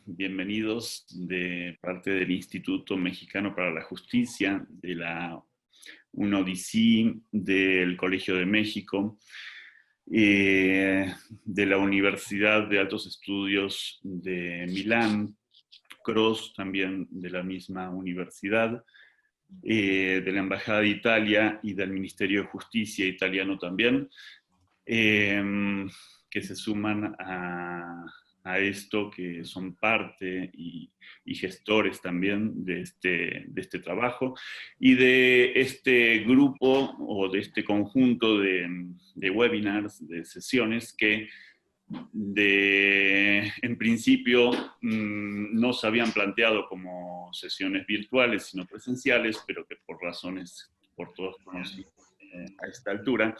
Bienvenidos de parte del Instituto Mexicano para la Justicia, de la UNODC, del Colegio de México, de la Universidad de Altos Estudios de Milán, CROSS también de la misma universidad, de la Embajada de Italia y del Ministerio de Justicia italiano también, que se suman a esto, que son parte y gestores también de este trabajo y de este grupo o de este conjunto de webinars, de sesiones que en principio no se habían planteado como sesiones virtuales, sino presenciales, pero que por razones por todos conocidas a esta altura,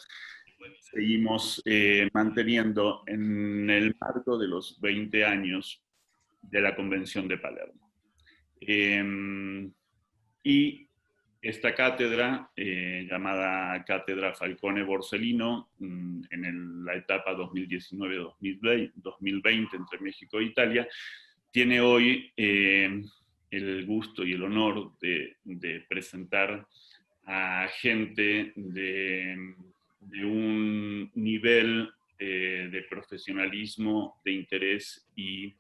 seguimos manteniendo en el marco de los 20 años de la Convención de Palermo. Y esta cátedra, llamada Cátedra Falcone Borsellino, la etapa 2019-2020 entre México e Italia, tiene hoy el gusto y el honor de presentar a gente de un nivel de profesionalismo, de interés y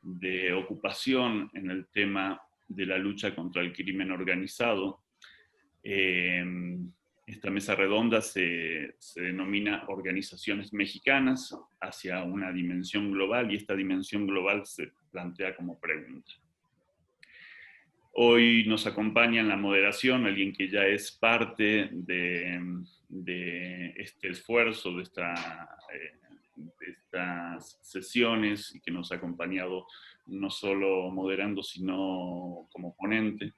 de ocupación en el tema de la lucha contra el crimen organizado. Esta mesa redonda se denomina Organizaciones Mexicanas hacia una dimensión global, y esta dimensión global se plantea como pregunta. Hoy nos acompaña en la moderación alguien que ya es parte de este esfuerzo, de estas sesiones, y que nos ha acompañado no solo moderando, sino como ponente,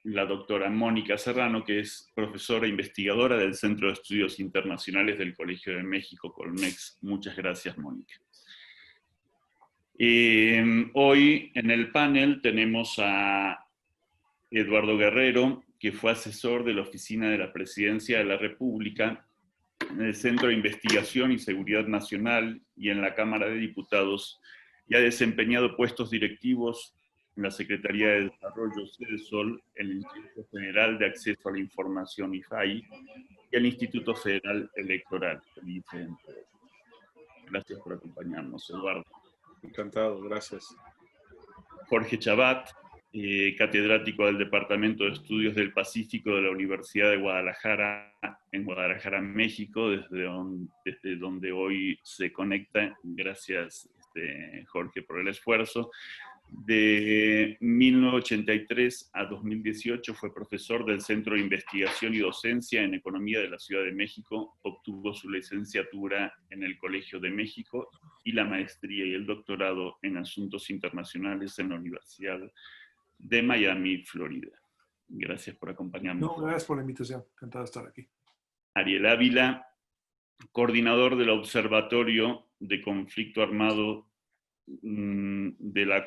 la doctora Mónica Serrano, que es profesora e investigadora del Centro de Estudios Internacionales del Colegio de México, Colmex. Muchas gracias, Mónica. Hoy en el panel tenemos a Eduardo Guerrero, que fue asesor de la Oficina de la Presidencia de la República, en el Centro de Investigación y Seguridad Nacional y en la Cámara de Diputados, y ha desempeñado puestos directivos en la Secretaría de Desarrollo CEDESOL, el Instituto Federal de Acceso a la Información IFAI y el Instituto Federal Electoral, el IFE. Gracias por acompañarnos, Eduardo. Encantado, gracias. Jorge Chabat, catedrático del Departamento de Estudios del Pacífico de la Universidad de Guadalajara, en Guadalajara, México, desde donde hoy se conecta. Gracias, Jorge, por el esfuerzo. De 1983 a 2018 fue profesor del Centro de Investigación y Docencia en Economía de la Ciudad de México. Obtuvo su licenciatura en el Colegio de México y la maestría y el doctorado en Asuntos Internacionales en la Universidad de Miami, Florida. Gracias por acompañarnos. No, gracias por la invitación. Encantado de estar aquí. Ariel Ávila, coordinador del Observatorio de Conflicto Armado de la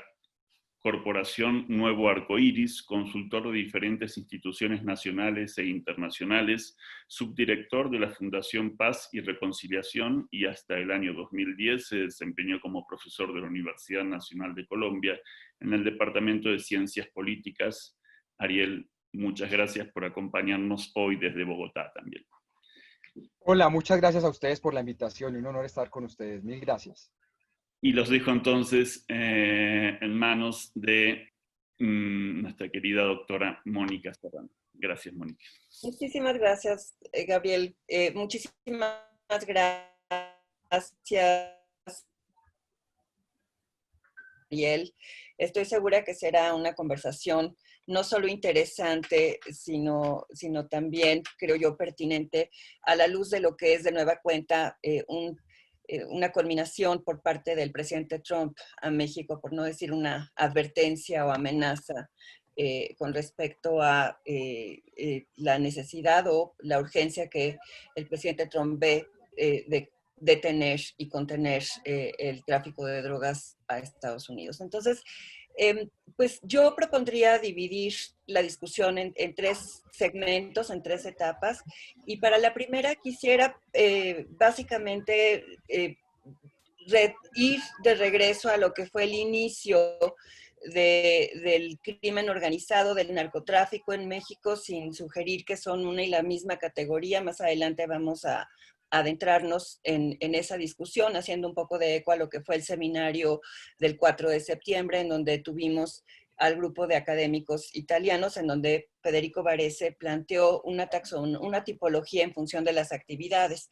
Corporación Nuevo Arcoíris, consultor de diferentes instituciones nacionales e internacionales, subdirector de la Fundación Paz y Reconciliación, y hasta el año 2010 se desempeñó como profesor de la Universidad Nacional de Colombia en el Departamento de Ciencias Políticas. Ariel, muchas gracias por acompañarnos hoy desde Bogotá también. Hola, muchas gracias a ustedes por la invitación y un honor estar con ustedes. Mil gracias. Y los dejo entonces en manos de nuestra querida doctora Mónica Serrano. Gracias, Mónica. Muchísimas gracias, Gabriel. Muchísimas gracias, Gabriel. Estoy segura que será una conversación no solo interesante, sino también, creo yo, pertinente a la luz de lo que es de nueva cuenta una culminación por parte del presidente Trump a México, por no decir una advertencia o amenaza con respecto a la necesidad o la urgencia que el presidente Trump ve de detener y contener el tráfico de drogas a Estados Unidos. Entonces, pues yo propondría dividir la discusión en tres segmentos, en tres etapas, y para la primera quisiera básicamente ir de regreso a lo que fue el inicio del crimen organizado, del narcotráfico en México, sin sugerir que son una y la misma categoría. Más adelante vamos a adentrarnos en esa discusión, haciendo un poco de eco a lo que fue el seminario del 4 de septiembre, en donde tuvimos al grupo de académicos italianos, en donde Federico Varese planteó una tipología en función de las actividades.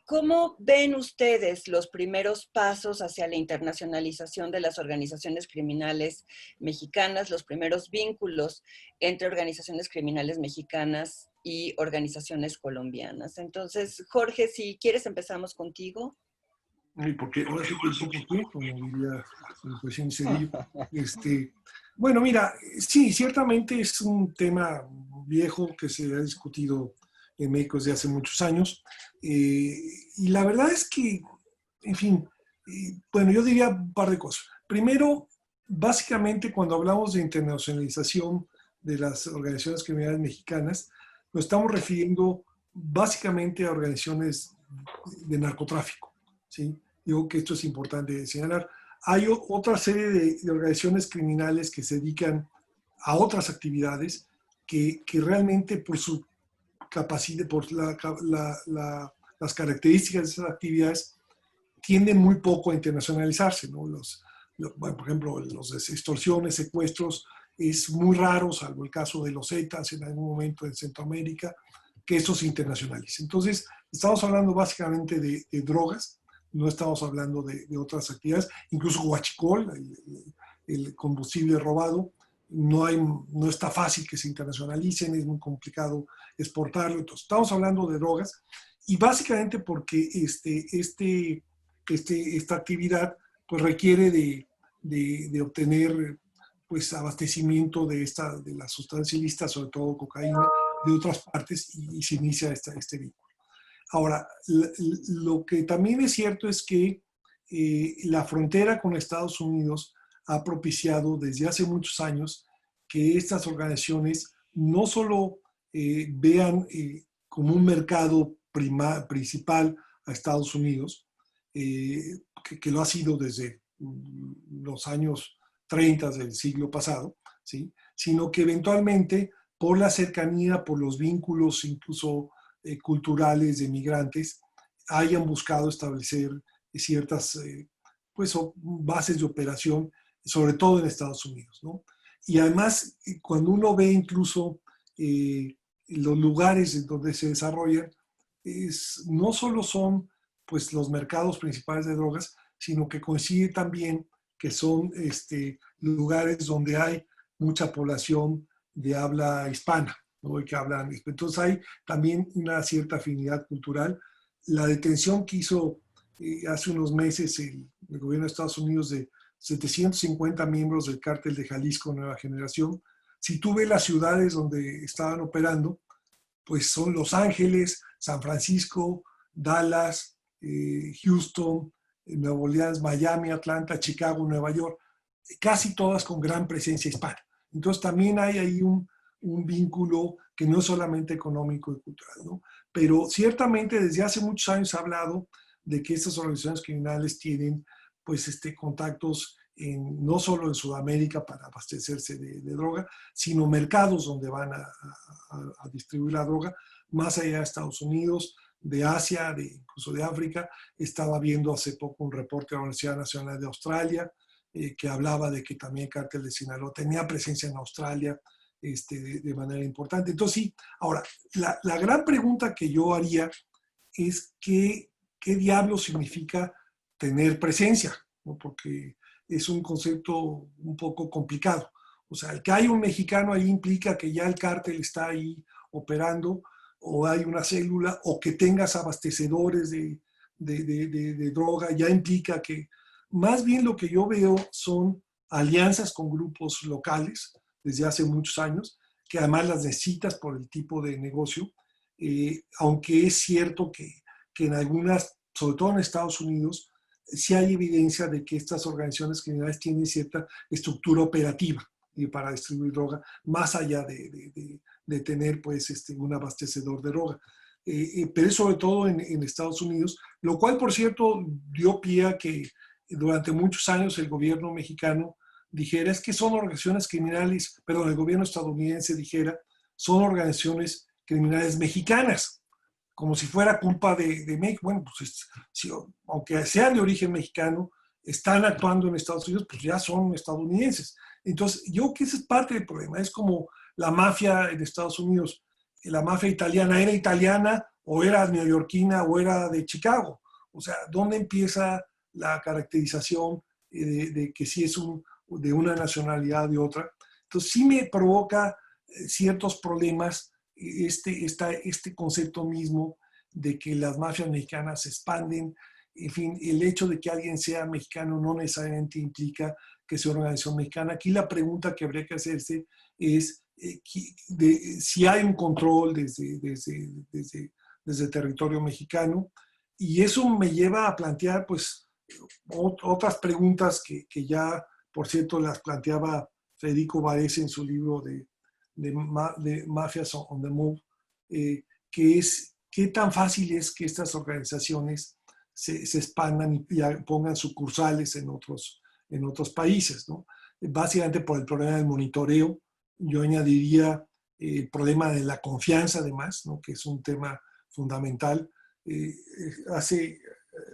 ¿Cómo ven ustedes los primeros pasos hacia la internacionalización de las organizaciones criminales mexicanas, los primeros vínculos entre organizaciones criminales mexicanas y organizaciones colombianas? Entonces, Jorge, si quieres empezamos contigo. Porque ahora sí que un poco qué, como diría el presidente Cedillo. Bueno, mira, sí, ciertamente es un tema viejo que se ha discutido en México desde hace muchos años. Y la verdad es que, en fin, bueno, yo diría un par de cosas. Primero, básicamente cuando hablamos de internacionalización de las organizaciones criminales mexicanas, nos estamos refiriendo básicamente a organizaciones de narcotráfico, ¿sí? Digo que esto es importante señalar. Hay otra serie de organizaciones criminales que se dedican a otras actividades que realmente por su capacidad, por las características de esas actividades, tienden muy poco a internacionalizarse, ¿no? Bueno, por ejemplo, los de extorsiones, secuestros, es muy raro, salvo el caso de los Zetas en algún momento en Centroamérica, que esto se internacionalice. Entonces, estamos hablando básicamente de drogas, no estamos hablando de otras actividades, incluso huachicol, el combustible robado, no está fácil que se internacionalicen, es muy complicado exportarlo. Entonces, estamos hablando de drogas y básicamente porque esta actividad pues, requiere de obtener pues, abastecimiento de la sustancia ilícita, sobre todo cocaína, de otras partes y se inicia este vínculo. Ahora, lo que también es cierto es que la frontera con Estados Unidos ha propiciado desde hace muchos años que estas organizaciones no solo vean como un mercado principal a Estados Unidos, que lo ha sido desde los años 30 del siglo pasado, ¿sí? Sino que eventualmente por la cercanía, por los vínculos incluso culturales de migrantes, hayan buscado establecer ciertas pues, bases de operación, sobre todo en Estados Unidos, ¿no? Y además, cuando uno ve incluso los lugares en donde se desarrollan, no solo son pues, los mercados principales de drogas, sino que coincide también que son lugares donde hay mucha población de habla hispana, ¿no? Y que hablan. Entonces hay también una cierta afinidad cultural. La detención que hizo hace unos meses el gobierno de Estados Unidos de 750 miembros del cártel de Jalisco Nueva Generación, si tú ves las ciudades donde estaban operando, pues son Los Ángeles, San Francisco, Dallas, Houston, Nueva Orleans, Miami, Atlanta, Chicago, Nueva York, casi todas con gran presencia hispana. Entonces también hay ahí un vínculo que no es solamente económico y cultural, ¿no? Pero ciertamente desde hace muchos años se ha hablado de que estas organizaciones criminales tienen pues contactos no solo en Sudamérica para abastecerse de droga, sino mercados donde van a distribuir la droga, más allá de Estados Unidos, de Asia, incluso de África. Estaba viendo hace poco un reporte de la Universidad Nacional de Australia que hablaba de que también el cártel de Sinaloa tenía presencia en Australia de manera importante. Entonces sí, ahora, la gran pregunta que yo haría es ¿qué diablo significa tener presencia? ¿No? Porque es un concepto un poco complicado. O sea, el que hay un mexicano ahí implica que ya el cártel está ahí operando, o hay una célula, o que tengas abastecedores de droga, ya implica que más bien lo que yo veo son alianzas con grupos locales desde hace muchos años, que además las necesitas por el tipo de negocio, aunque es cierto que en algunas, sobre todo en Estados Unidos, sí hay evidencia de que estas organizaciones criminales tienen cierta estructura operativa para distribuir droga, más allá de tener pues, un abastecedor de droga. pero es sobre todo en Estados Unidos, lo cual, por cierto, dio pie a que durante muchos años el gobierno mexicano dijera, es que son organizaciones criminales, perdón, el gobierno estadounidense dijera, son organizaciones criminales mexicanas, como si fuera culpa de México. Bueno, pues aunque sean de origen mexicano, están actuando en Estados Unidos, pues ya son estadounidenses. Entonces, yo creo que esa es parte del problema. Es como la mafia en Estados Unidos. La mafia italiana, ¿era italiana o era neoyorquina o era de Chicago? O sea, ¿dónde empieza la caracterización de que sí es de una nacionalidad de otra? Entonces, sí me provoca ciertos problemas este concepto mismo de que las mafias mexicanas se expanden. En fin, el hecho de que alguien sea mexicano no necesariamente implica que sea una organización mexicana. Aquí la pregunta que habría que hacerse es si hay un control desde territorio mexicano, y eso me lleva a plantear pues otras preguntas que ya, por cierto, las planteaba Federico Varese en su libro de Mafias on the Move, que es qué tan fácil es que estas organizaciones se expandan y pongan sucursales en otros países, ¿no? Básicamente por el problema del monitoreo. Yo añadiría el problema de la confianza, además, ¿no? Que es un tema fundamental.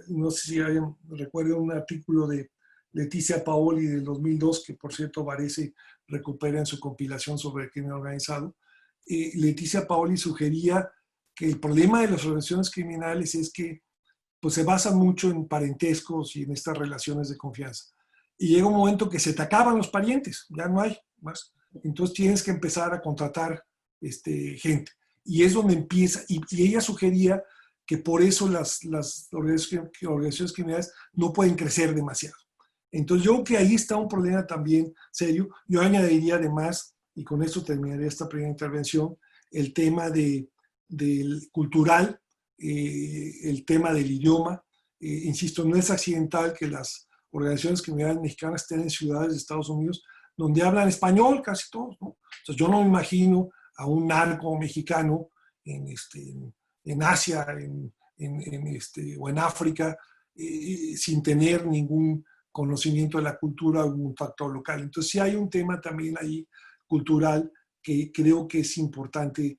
No sé si recuerdo un artículo de Leticia Paoli del 2002, que por cierto Varese recupera en su compilación sobre el crimen organizado. Leticia Paoli sugería que el problema de las organizaciones criminales es que pues, se basan mucho en parentescos y en estas relaciones de confianza. Y llega un momento que se te acaban los parientes, ya no hay más. Entonces tienes que empezar a contratar gente. Y es donde empieza, y ella sugería que por eso las organizaciones criminales no pueden crecer demasiado. Entonces yo creo que ahí está un problema también serio. Yo añadiría además, y con esto terminaría esta primera intervención, el tema del cultural, el tema del idioma. Insisto, no es accidental que las organizaciones criminales mexicanas estén en ciudades de Estados Unidos donde hablan español casi todos, ¿no? Entonces yo no me imagino a un narco mexicano en Asia o en África sin tener ningún conocimiento de la cultura o un factor local. Entonces sí hay un tema también ahí cultural que creo que es importante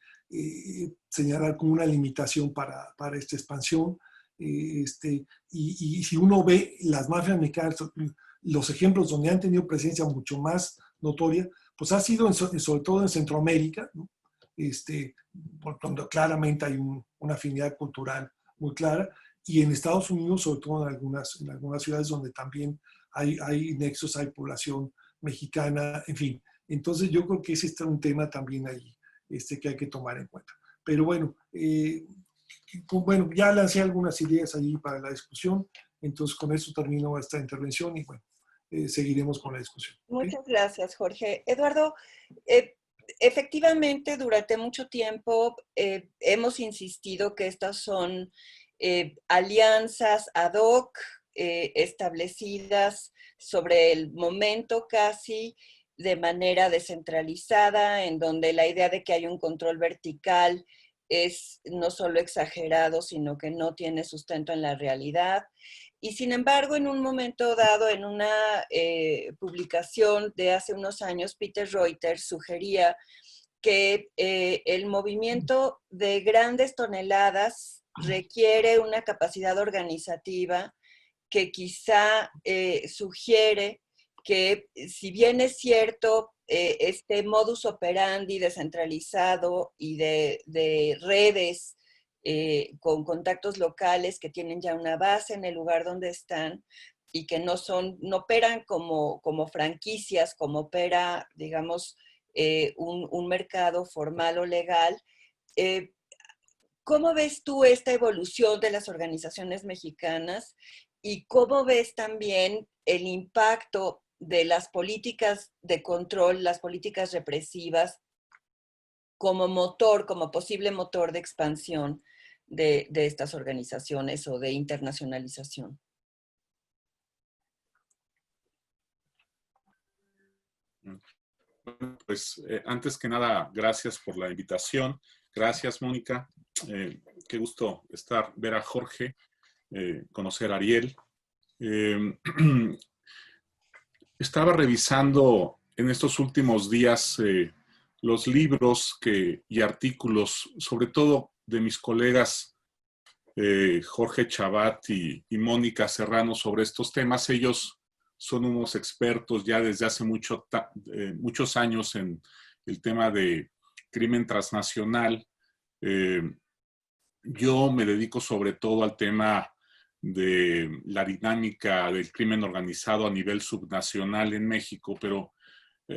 señalar como una limitación para esta expansión. Y si uno ve las mafias mexicanas, los ejemplos donde han tenido presencia mucho más notoria, pues ha sido sobre todo en Centroamérica, ¿no? Donde claramente hay una afinidad cultural muy clara, y en Estados Unidos, sobre todo en algunas ciudades donde también hay nexos, hay población mexicana, en fin. Entonces yo creo que ese es un tema también ahí que hay que tomar en cuenta. Pero bueno, ya lancé algunas ideas allí para la discusión, entonces con eso termino esta intervención y bueno, seguiremos con la discusión. ¿Okay? Muchas gracias, Jorge. Eduardo, efectivamente, durante mucho tiempo hemos insistido que estas son alianzas ad hoc establecidas sobre el momento casi de manera descentralizada, en donde la idea de que hay un control vertical es no solo exagerado, sino que no tiene sustento en la realidad. Y sin embargo, en un momento dado, en una publicación de hace unos años, Peter Reuters sugería que el movimiento de grandes toneladas requiere una capacidad organizativa que quizá sugiere que, si bien es cierto, este modus operandi descentralizado y de redes con contactos locales que tienen ya una base en el lugar donde están y que no operan como franquicias, como opera, digamos, un mercado formal o legal. ¿Cómo ves tú esta evolución de las organizaciones mexicanas y cómo ves también el impacto de las políticas de control, las políticas represivas como motor, como posible motor de expansión de estas organizaciones o de internacionalización? Pues antes que nada, gracias por la invitación. Gracias, Mónica. Qué gusto ver a Jorge, conocer a Ariel. Estaba revisando en estos últimos días los libros y artículos, sobre todo de mis colegas Jorge Chabat y Mónica Serrano sobre estos temas. Ellos son unos expertos ya desde hace muchos años en el tema de crimen transnacional. Yo me dedico sobre todo al tema de la dinámica del crimen organizado a nivel subnacional en México, pero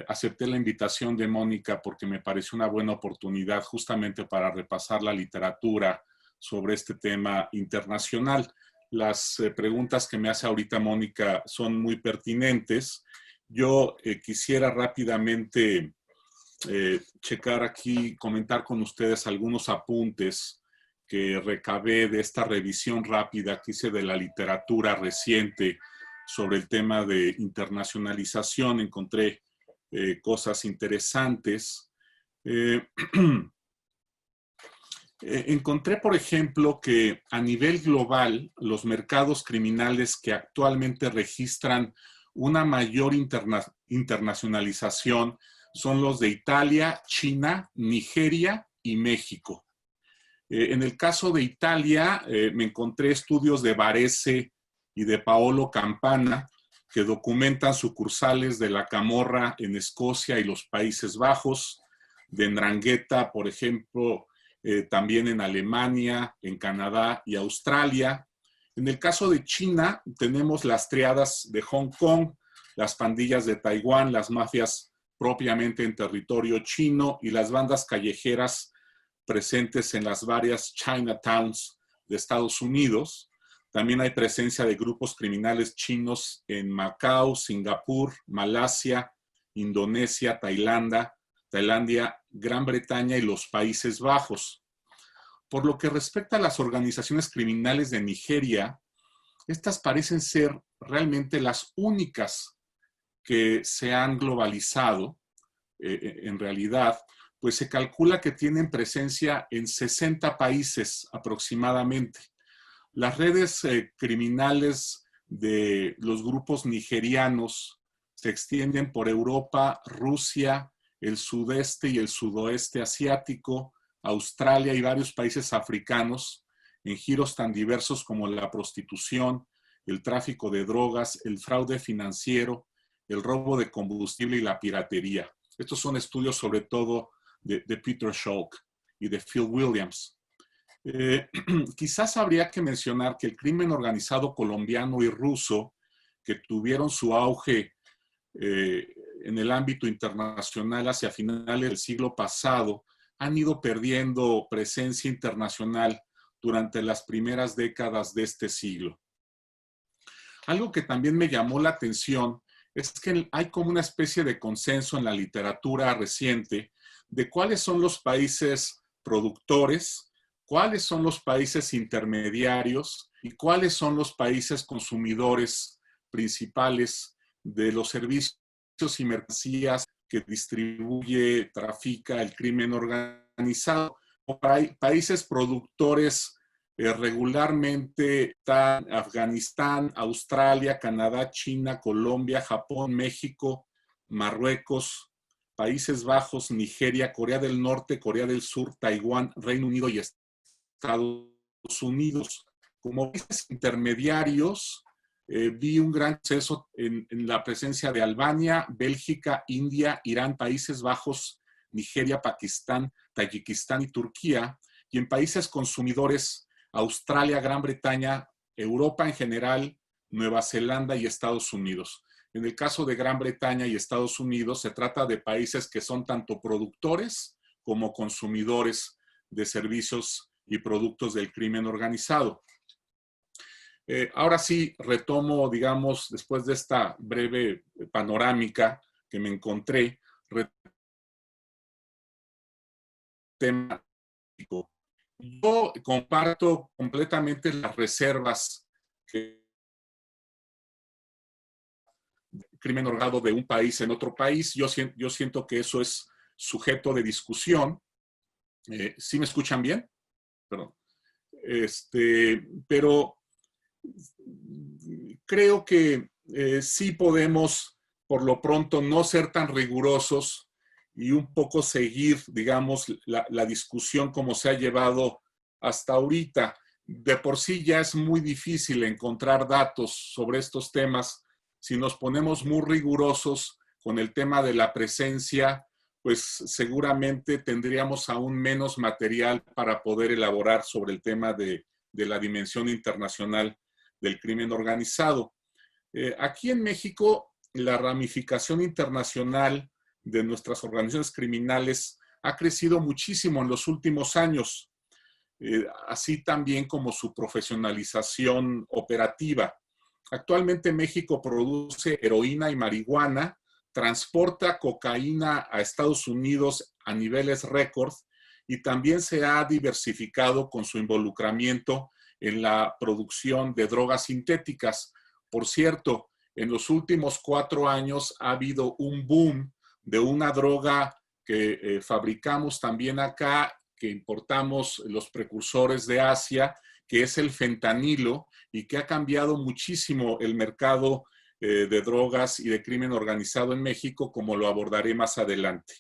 acepté la invitación de Mónica porque me pareció una buena oportunidad justamente para repasar la literatura sobre este tema internacional. Las preguntas que me hace ahorita Mónica son muy pertinentes. Yo quisiera rápidamente checar aquí, comentar con ustedes algunos apuntes que recabé de esta revisión rápida que hice de la literatura reciente sobre el tema de internacionalización. Encontré cosas interesantes. Encontré, por ejemplo, que a nivel global, los mercados criminales que actualmente registran una mayor internacionalización son los de Italia, China, Nigeria y México. En el caso de Italia, me encontré estudios de Varese y de Paolo Campana que documentan sucursales de la Camorra en Escocia y los Países Bajos, de 'Ndrangheta, por ejemplo, también en Alemania, en Canadá y Australia. En el caso de China, tenemos las triadas de Hong Kong, las pandillas de Taiwán, las mafias propiamente en territorio chino y las bandas callejeras presentes en las varias Chinatowns de Estados Unidos. También hay presencia de grupos criminales chinos en Macao, Singapur, Malasia, Indonesia, Tailandia, Gran Bretaña y los Países Bajos. Por lo que respecta a las organizaciones criminales de Nigeria, estas parecen ser realmente las únicas que se han globalizado. En realidad, pues se calcula que tienen presencia en 60 países aproximadamente. Las redes criminales de los grupos nigerianos se extienden por Europa, Rusia, el sudeste y el sudoeste asiático, Australia y varios países africanos, en giros tan diversos como la prostitución, el tráfico de drogas, el fraude financiero, el robo de combustible y la piratería. Estos son estudios sobre todo de Peter Schalk y de Phil Williams. Quizás habría que mencionar que el crimen organizado colombiano y ruso, que tuvieron su auge en el ámbito internacional hacia finales del siglo pasado, han ido perdiendo presencia internacional durante las primeras décadas de este siglo. Algo que también me llamó la atención es que hay como una especie de consenso en la literatura reciente de cuáles son los países productores, cuáles son los países intermediarios y cuáles son los países consumidores principales de los servicios y mercancías que distribuye, trafica el crimen organizado. Países productores regularmente están Afganistán, Australia, Canadá, China, Colombia, Japón, México, Marruecos, Países Bajos, Nigeria, Corea del Norte, Corea del Sur, Taiwán, Reino Unido y Estados Unidos. Como países intermediarios, vi un gran exceso en la presencia de Albania, Bélgica, India, Irán, Países Bajos, Nigeria, Pakistán, Tayikistán y Turquía. Y en países consumidores, Australia, Gran Bretaña, Europa en general, Nueva Zelanda y Estados Unidos. En el caso de Gran Bretaña y Estados Unidos, se trata de países que son tanto productores como consumidores de servicios y productos del crimen organizado. Ahora sí, retomo, digamos, después de esta breve panorámica que me encontré, temático. Yo comparto completamente las reservas que crimen organizado de un país en otro país. Yo siento que eso es sujeto de discusión. ¿Sí me escuchan bien? Perdón. Pero creo que sí podemos, por lo pronto, no ser tan rigurosos y un poco seguir, digamos, la discusión como se ha llevado hasta ahorita. De por sí ya es muy difícil encontrar datos sobre estos temas. Si nos ponemos muy rigurosos con el tema de la presencia, pues seguramente tendríamos aún menos material para poder elaborar sobre el tema de la dimensión internacional del crimen organizado. Aquí en México, la ramificación internacional de nuestras organizaciones criminales ha crecido muchísimo en los últimos años, así también como su profesionalización operativa. Actualmente México produce heroína y marihuana, transporta cocaína a Estados Unidos a niveles récord y también se ha diversificado con su involucramiento en la producción de drogas sintéticas. Por cierto, en los últimos 4 años ha habido un boom de una droga que fabricamos también acá, que importamos los precursores de Asia, que es el fentanilo, y que ha cambiado muchísimo el mercado de drogas y de crimen organizado en México, como lo abordaré más adelante.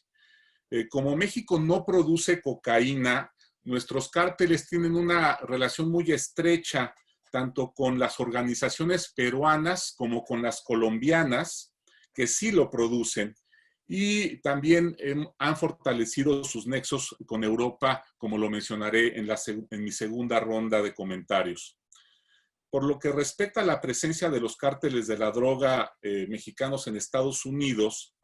Como México no produce cocaína, nuestros cárteles tienen una relación muy estrecha tanto con las organizaciones peruanas como con las colombianas, que sí lo producen, y también han fortalecido sus nexos con Europa, como lo mencionaré en mi segunda ronda de comentarios. Por lo que respecta a la presencia de los cárteles de la droga mexicanos en Estados Unidos,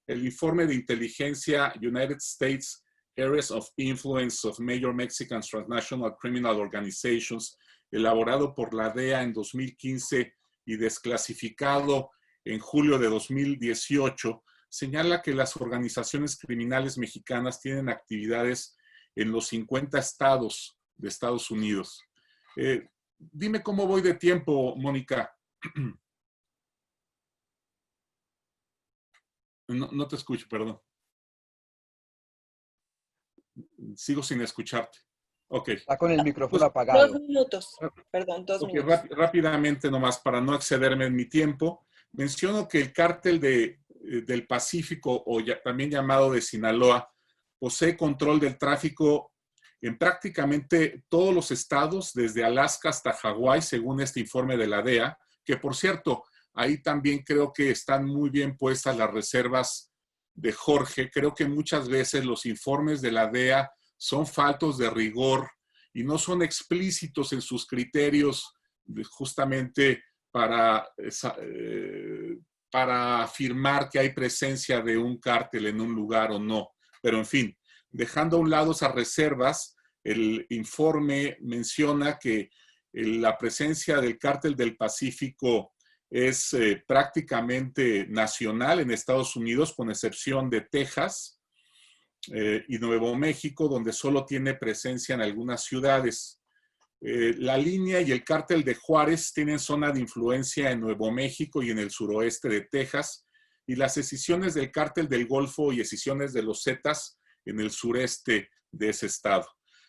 el informe de inteligencia United States Areas of Influence of Major Mexican Transnational Criminal Organizations, elaborado por la DEA en 2015 y desclasificado en julio de 2018, señala que las organizaciones criminales mexicanas tienen actividades en los 50 estados de Estados Unidos. Dime cómo voy de tiempo, Mónica. No te escucho, perdón. Sigo sin escucharte. Ok. Está con el micrófono apagado. 2 minutos. Perdón, 2 minutos. Rápidamente nomás, para no excederme en mi tiempo, menciono que el cártel del Pacífico, o también llamado de Sinaloa, posee control del tráfico en prácticamente todos los estados, desde Alaska hasta Hawái, según este informe de la DEA, que por cierto, ahí también creo que están muy bien puestas las reservas de Jorge. Creo que muchas veces los informes de la DEA son faltos de rigor y no son explícitos en sus criterios justamente para afirmar que hay presencia de un cártel en un lugar o no. Pero en fin, dejando a un lado esas reservas, el informe menciona que la presencia del cártel del Pacífico es prácticamente nacional en Estados Unidos, con excepción de Texas y Nuevo México, donde solo tiene presencia en algunas ciudades. La línea y el cártel de Juárez tienen zona de influencia en Nuevo México y en el suroeste de Texas, y las escisiones del cártel del Golfo y escisiones de los Zetas en el sureste de ese estado.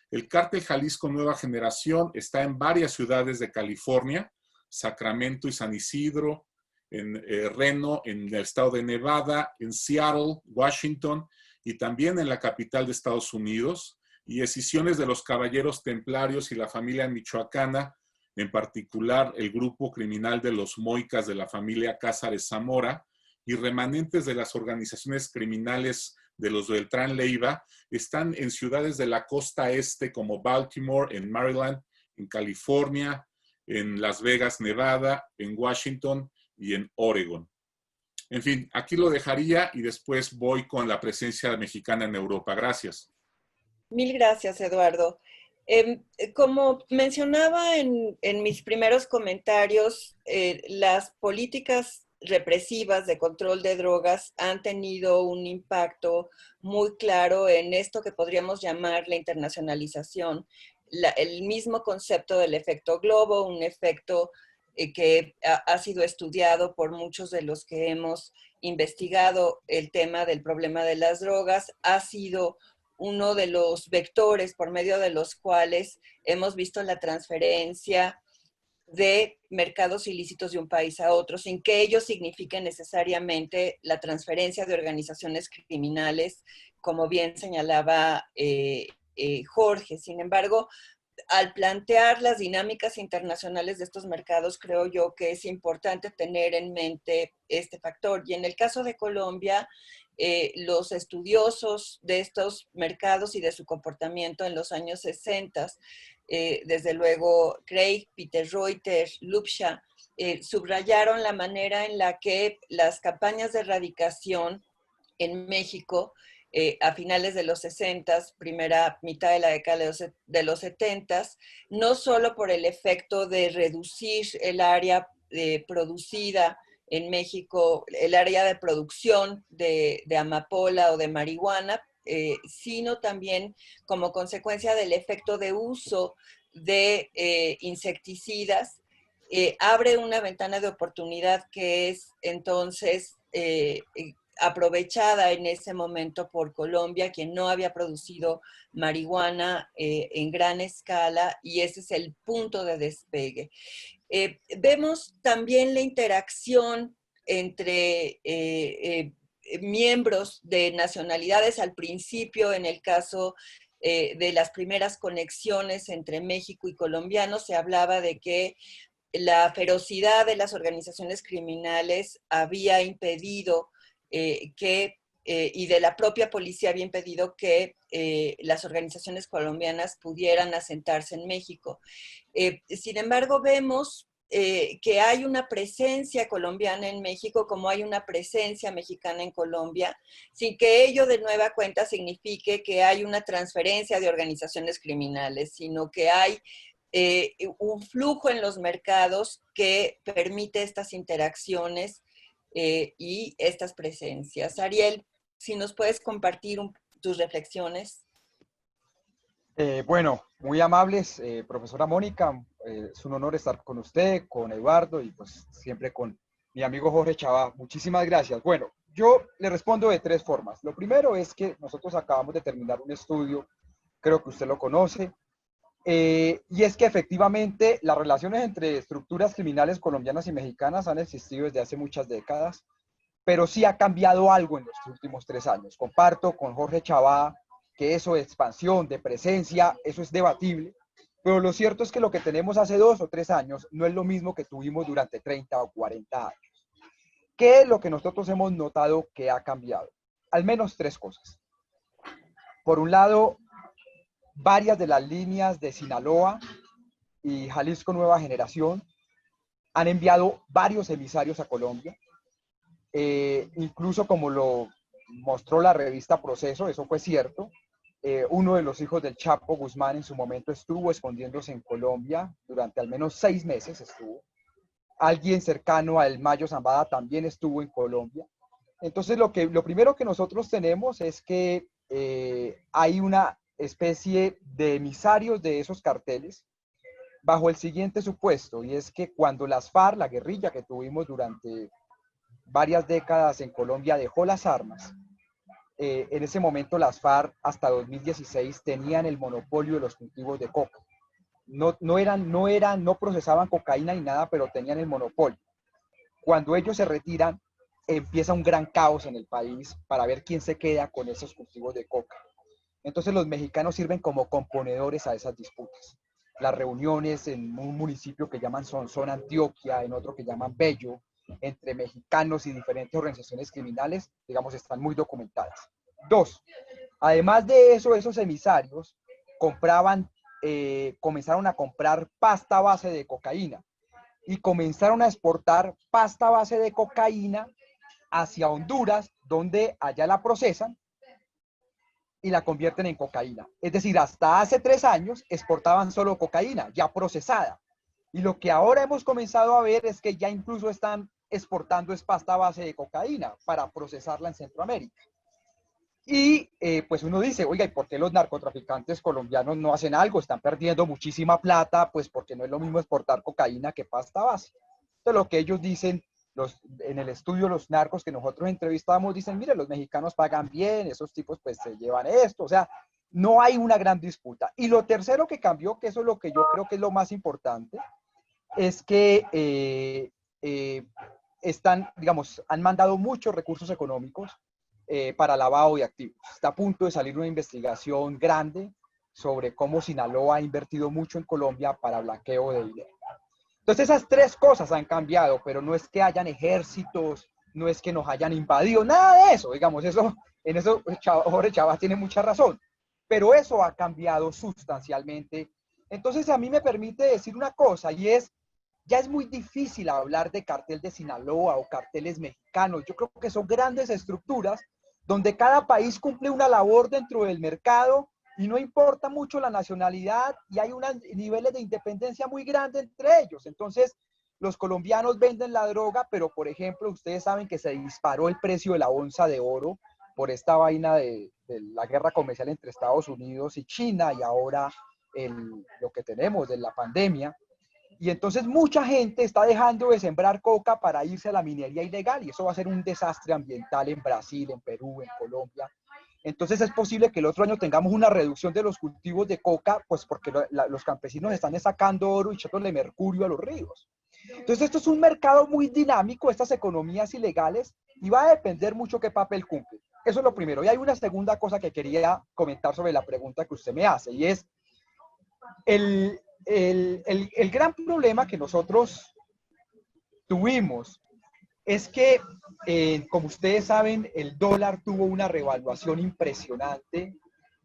El cártel Jalisco Nueva Generación está en varias ciudades de California, Sacramento y San Isidro, en Reno, en el estado de Nevada, en Seattle, Washington, y también en la capital de Estados Unidos, y escisiones de los Caballeros Templarios y la familia michoacana, en particular el grupo criminal de los Moicas de la familia Cázares Zamora, y remanentes de las organizaciones criminales de los Beltrán Leiva, están en ciudades de la costa este como Baltimore, en Maryland, en California, en Las Vegas, Nevada, en Washington y en Oregon. En fin, aquí lo dejaría y después voy con la presencia mexicana en Europa. Gracias. Mil gracias, Eduardo. Como mencionaba en mis primeros comentarios, las políticas represivas de control de drogas han tenido un impacto muy claro en esto que podríamos llamar la internacionalización. El mismo concepto del efecto globo, un efecto que ha sido estudiado por muchos de los que hemos investigado el tema del problema de las drogas, ha sido uno de los vectores por medio de los cuales hemos visto la transferencia de mercados ilícitos de un país a otro, sin que ello signifique necesariamente la transferencia de organizaciones criminales, como bien señalaba Jorge. Sin embargo, al plantear las dinámicas internacionales de estos mercados, creo yo que es importante tener en mente este factor. Y en el caso de Colombia, los estudiosos de estos mercados y de su comportamiento en los años 60, desde luego Craig, Peter Reuter, Lupsha, subrayaron la manera en la que las campañas de erradicación en México a finales de los 60, primera mitad de la década de los 70, no solo por el efecto de reducir el área producida en México, el área de producción de amapola o de marihuana, sino también como consecuencia del efecto de uso de insecticidas, abre una ventana de oportunidad que es entonces aprovechada en ese momento por Colombia, quien no había producido marihuana en gran escala, y ese es el punto de despegue. Vemos también la interacción entre miembros de nacionalidades al principio, en el caso de las primeras conexiones entre México y colombianos, se hablaba de que la ferocidad de las organizaciones criminales había impedido y de la propia policía había impedido que las organizaciones colombianas pudieran asentarse en México. Sin embargo, vemos que hay una presencia colombiana en México, como hay una presencia mexicana en Colombia, sin que ello de nueva cuenta signifique que hay una transferencia de organizaciones criminales, sino que hay un flujo en los mercados que permite estas interacciones y estas presencias. Ariel, si nos puedes compartir tus reflexiones. Bueno, muy amables, profesora Mónica, es un honor estar con usted, con Eduardo y pues siempre con mi amigo Jorge Chabá. Muchísimas gracias. Bueno, yo le respondo de tres formas. Lo primero es que nosotros acabamos de terminar un estudio, creo que usted lo conoce, y es que efectivamente las relaciones entre estructuras criminales colombianas y mexicanas han existido desde hace muchas décadas, pero sí ha cambiado algo en los últimos 3 años. Comparto con Jorge Chabá que eso de expansión, de presencia, eso es debatible, pero lo cierto es que lo que tenemos hace 2 o 3 años no es lo mismo que tuvimos durante 30 o 40 años. ¿Qué es lo que nosotros hemos notado que ha cambiado? Al menos 3 cosas. Por un lado, varias de las líneas de Sinaloa y Jalisco Nueva Generación han enviado varios emisarios a Colombia. Incluso como lo mostró la revista Proceso, eso fue cierto. Uno de los hijos del Chapo Guzmán en su momento estuvo escondiéndose en Colombia durante al menos 6 meses estuvo. Alguien cercano a El Mayo Zambada también estuvo en Colombia. Entonces lo primero que nosotros tenemos es que hay una especie de emisarios de esos carteles bajo el siguiente supuesto, y es que cuando las FARC, la guerrilla que tuvimos durante varias décadas en Colombia, dejó las armas, en ese momento las FARC hasta 2016 tenían el monopolio de los cultivos de coca. No procesaban cocaína ni nada, pero tenían el monopolio. Cuando ellos se retiran, empieza un gran caos en el país para ver quién se queda con esos cultivos de coca. Entonces los mexicanos sirven como componedores a esas disputas. Las reuniones en un municipio que llaman Sonsón, Antioquia, en otro que llaman Bello, entre mexicanos y diferentes organizaciones criminales, digamos, están muy documentadas. 2, además de eso, esos emisarios comenzaron a comprar pasta a base de cocaína y comenzaron a exportar pasta a base de cocaína hacia Honduras, donde allá la procesan y la convierten en cocaína. Es decir, hasta hace 3 años exportaban solo cocaína, ya procesada. Y lo que ahora hemos comenzado a ver es que ya incluso están exportando pasta a base de cocaína para procesarla en Centroamérica. Y pues uno dice, oiga, ¿y por qué los narcotraficantes colombianos no hacen algo? Están perdiendo muchísima plata, pues porque no es lo mismo exportar cocaína que pasta base. Entonces lo que ellos dicen en el estudio los narcos que nosotros entrevistamos dicen, mire, los mexicanos pagan bien, esos tipos pues se llevan esto, o sea, no hay una gran disputa. Y lo tercero que cambió, que eso es lo que yo creo que es lo más importante, es que digamos, han mandado muchos recursos económicos para lavado de activos. Está a punto de salir una investigación grande sobre cómo Sinaloa ha invertido mucho en Colombia para blanqueo de dinero. Entonces esas tres cosas han cambiado, pero no es que hayan ejércitos, no es que nos hayan invadido, nada de eso, digamos, en eso Jorge Chávez tiene mucha razón, pero eso ha cambiado sustancialmente. Entonces a mí me permite decir una cosa, y es, ya es muy difícil hablar de cartel de Sinaloa o carteles mexicanos. Yo creo que son grandes estructuras donde cada país cumple una labor dentro del mercado y no importa mucho la nacionalidad y hay unos niveles de independencia muy grandes entre ellos. Entonces, los colombianos venden la droga, pero por ejemplo, ustedes saben que se disparó el precio de la onza de oro por esta vaina de la guerra comercial entre Estados Unidos y China y ahora lo que tenemos de la pandemia. Y entonces mucha gente está dejando de sembrar coca para irse a la minería ilegal y eso va a ser un desastre ambiental en Brasil, en Perú, en Colombia. Entonces es posible que el otro año tengamos una reducción de los cultivos de coca, pues porque los campesinos están sacando oro y echándole mercurio a los ríos. Entonces esto es un mercado muy dinámico, estas economías ilegales, y va a depender mucho qué papel cumple. Eso es lo primero. Y hay una segunda cosa que quería comentar sobre la pregunta que usted me hace, y es el gran problema que nosotros tuvimos es que, como ustedes saben, el dólar tuvo una revaluación impresionante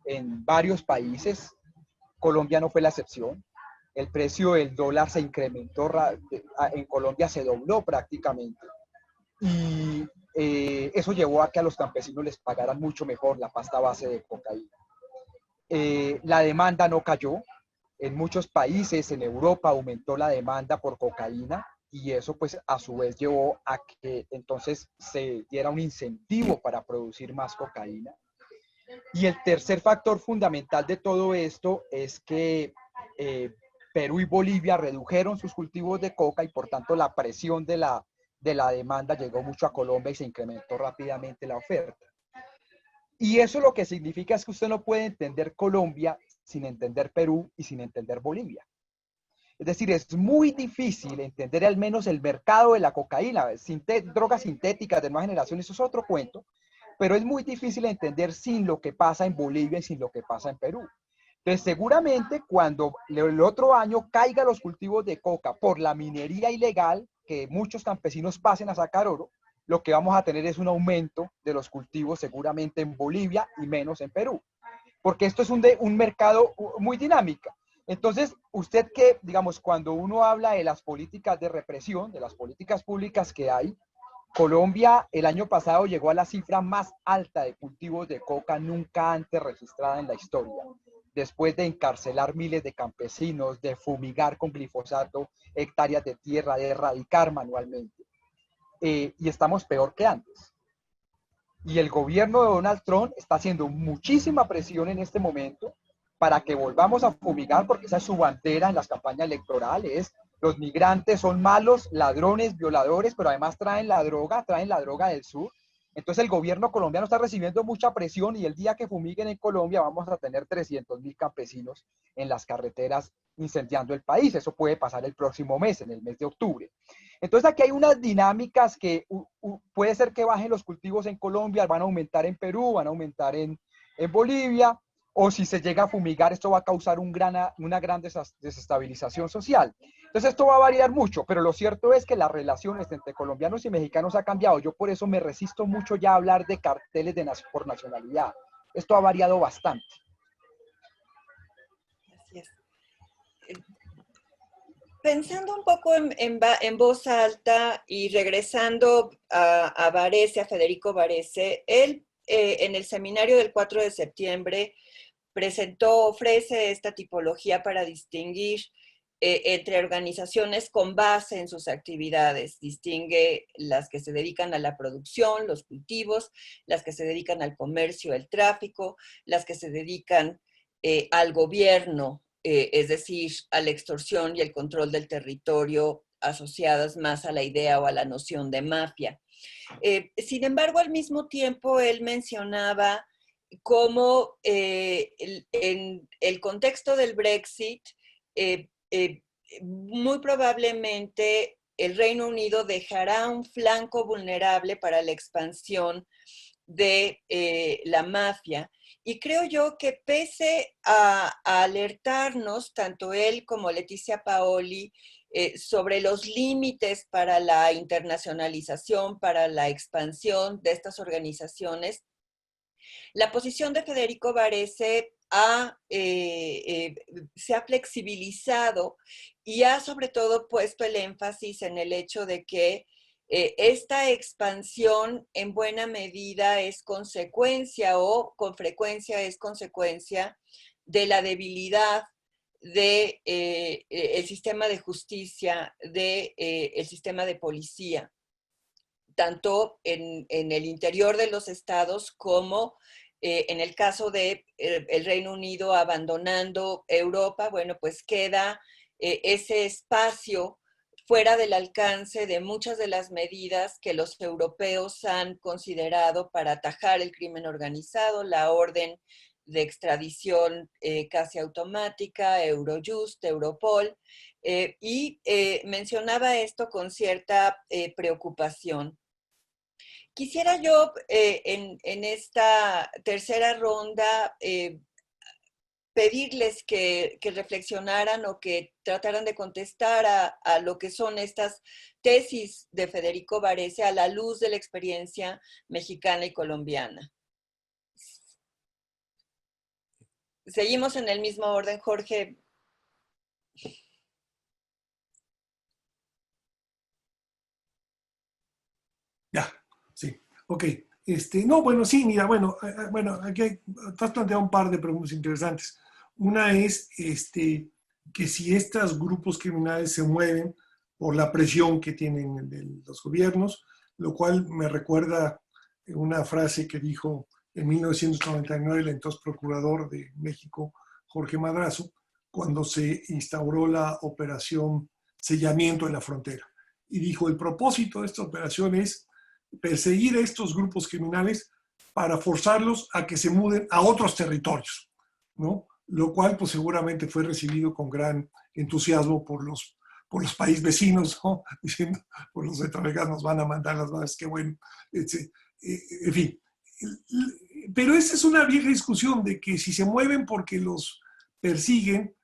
en varios países. Colombia no fue la excepción. El precio del dólar se incrementó, en Colombia se dobló prácticamente. Y eso llevó a que a los campesinos les pagaran mucho mejor la pasta base de cocaína. La demanda no cayó. En muchos países en Europa aumentó la demanda por cocaína y eso pues a su vez llevó a que entonces se diera un incentivo para producir más cocaína. Y el tercer factor fundamental de todo esto es que Perú y Bolivia redujeron sus cultivos de coca y por tanto la presión de la demanda llegó mucho a Colombia y se incrementó rápidamente la oferta. Y eso lo que significa es que usted no puede entender Colombia sin entender Perú y sin entender Bolivia. Es decir, es muy difícil entender al menos el mercado de la cocaína, drogas sintéticas de nueva generación, eso es otro cuento, pero es muy difícil entender sin lo que pasa en Bolivia y sin lo que pasa en Perú. Entonces, seguramente cuando el otro año caigan los cultivos de coca por la minería ilegal, que muchos campesinos pasen a sacar oro, lo que vamos a tener es un aumento de los cultivos seguramente en Bolivia y menos en Perú, porque esto es un mercado muy dinámico. Entonces, usted que, digamos, cuando uno habla de las políticas de represión, de las políticas públicas que hay, Colombia el año pasado llegó a la cifra más alta de cultivos de coca nunca antes registrada en la historia, después de encarcelar miles de campesinos, de fumigar con glifosato hectáreas de tierra, de erradicar manualmente. Y estamos peor que antes. Y el gobierno de Donald Trump está haciendo muchísima presión en este momento para que volvamos a fumigar, porque esa es su bandera en las campañas electorales. Los migrantes son malos, ladrones, violadores, pero además traen la droga del sur. Entonces el gobierno colombiano está recibiendo mucha presión y el día que fumiguen en Colombia vamos a tener 300.000 campesinos en las carreteras incendiando el país. Eso puede pasar el próximo mes, en el mes de octubre. Entonces aquí hay unas dinámicas que puede ser que bajen los cultivos en Colombia, van a aumentar en Perú, van a aumentar en Bolivia, o si se llega a fumigar, esto va a causar una gran desestabilización social. Entonces esto va a variar mucho, pero lo cierto es que las relaciones entre colombianos y mexicanos ha cambiado. Yo por eso me resisto mucho ya a hablar de carteles por nacionalidad. Esto ha variado bastante. Así es. Pensando un poco en voz alta y regresando a Varese, a Federico Varese, él en el seminario del 4 de septiembre ofrece esta tipología para distinguir entre organizaciones con base en sus actividades. Distingue las que se dedican a la producción, los cultivos, las que se dedican al comercio, el tráfico, las que se dedican al gobierno, es decir, a la extorsión y el control del territorio asociadas más a la idea o a la noción de mafia. Sin embargo, al mismo tiempo, él mencionaba cómo en el contexto del Brexit, muy probablemente el Reino Unido dejará un flanco vulnerable para la expansión de la mafia. Y creo yo que pese a alertarnos, tanto él como Leticia Paoli, sobre los límites para la internacionalización, para la expansión de estas organizaciones, la posición de Federico Varese se ha flexibilizado y ha sobre todo puesto el énfasis en el hecho de que esta expansión en buena medida es consecuencia o con frecuencia es consecuencia de la debilidad del sistema de justicia, del sistema de policía, tanto en el interior de los estados como en el caso de el Reino Unido abandonando Europa, bueno, pues queda ese espacio fuera del alcance de muchas de las medidas que los europeos han considerado para atajar el crimen organizado, la orden de extradición casi automática, Eurojust, Europol, y mencionaba esto con cierta preocupación. Quisiera yo en esta tercera ronda pedirles que reflexionaran o que trataran de contestar a lo que son estas tesis de Federico Varese a la luz de la experiencia mexicana y colombiana. Seguimos en el mismo orden, Jorge. Ya, sí, ok. No, bueno, sí, mira, bueno, aquí estás planteando un par de preguntas interesantes. Una es que si estos grupos criminales se mueven por la presión que tienen de los gobiernos, lo cual me recuerda una frase que dijo en 1999 el entonces procurador de México, Jorge Madrazo, cuando se instauró la operación sellamiento de la frontera. Y dijo, el propósito de esta operación es perseguir a estos grupos criminales para forzarlos a que se muden a otros territorios, ¿no? Lo cual pues seguramente fue recibido con gran entusiasmo por los países vecinos, ¿no? Diciendo, pues los centroamericanos nos van a mandar las balas, qué bueno, en fin. Pero esa es una vieja discusión de que si se mueven porque los persiguen,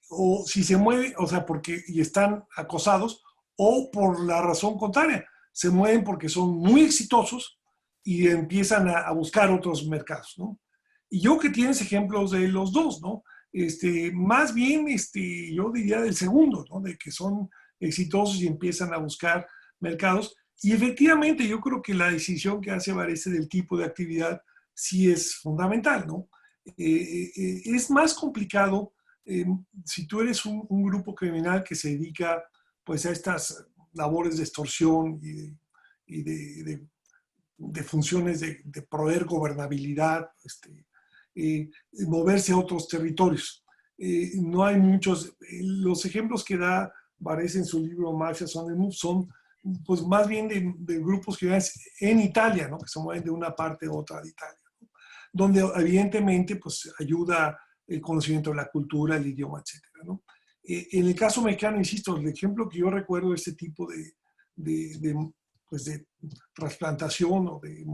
o si se mueven, o sea, porque y están acosados, o por la razón contraria, se mueven porque son muy exitosos y empiezan a buscar otros mercados, ¿no? Y yo que tienes ejemplos de los dos, ¿no? Más bien, yo diría del segundo, ¿no? De que son exitosos y empiezan a buscar mercados. Y efectivamente, yo creo que la decisión que hace Varese del tipo de actividad sí es fundamental, ¿no? Es más complicado si tú eres un grupo criminal que se dedica pues a estas labores de extorsión y de funciones de proveer gobernabilidad, moverse a otros territorios. No hay muchos, los ejemplos que da Varese en su libro Mafia son pues más bien de grupos criminales en Italia, ¿no? Que se mueven de una parte a otra de Italia, ¿no? Donde evidentemente pues ayuda el conocimiento de la cultura, el idioma, etcétera, ¿no? En el caso mexicano, insisto, el ejemplo que yo recuerdo de este tipo pues de trasplantación o de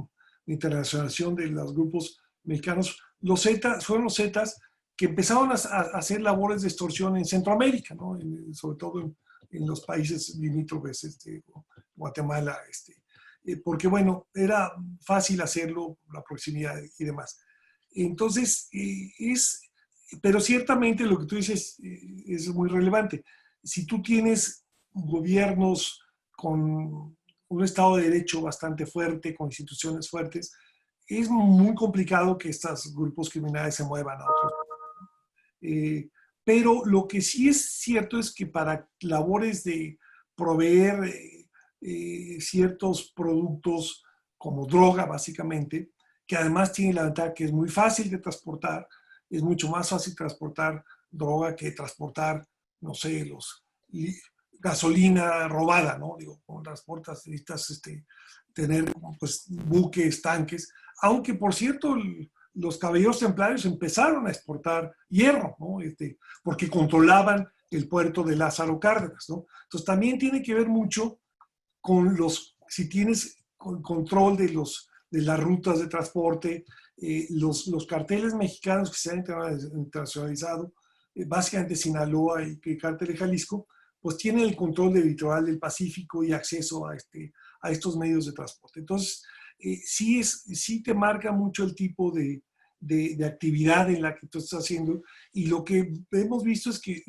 internacionalización de los grupos mexicanos, fueron los Zetas que empezaron a hacer labores de extorsión en Centroamérica, ¿no? Sobre todo en los países limítrofes, Guatemala, porque bueno, era fácil hacerlo, la proximidad y demás. Entonces, pero ciertamente lo que tú dices es muy relevante. Si tú tienes gobiernos con un Estado de Derecho bastante fuerte, con instituciones fuertes, es muy complicado que estos grupos criminales se muevan a otros. Pero lo que sí es cierto es que para labores de proveer ciertos productos como droga, básicamente, que además tiene la ventaja que es muy fácil de transportar, es mucho más fácil transportar droga que transportar, no sé, gasolina robada, ¿no? Digo, cuando transportas necesitas tener pues, buques, tanques, aunque por cierto los caballeros templarios empezaron a exportar hierro, ¿no? Porque controlaban el puerto de Lázaro Cárdenas, ¿no? Entonces también tiene que ver mucho con si tienes control de las rutas de transporte, los carteles mexicanos que se han internacionalizado, básicamente Sinaloa y el cártel de Jalisco, pues tienen el control del litoral del Pacífico y acceso a estos medios de transporte. Entonces, sí te marca mucho el tipo de actividad en la que tú estás haciendo, y lo que hemos visto es que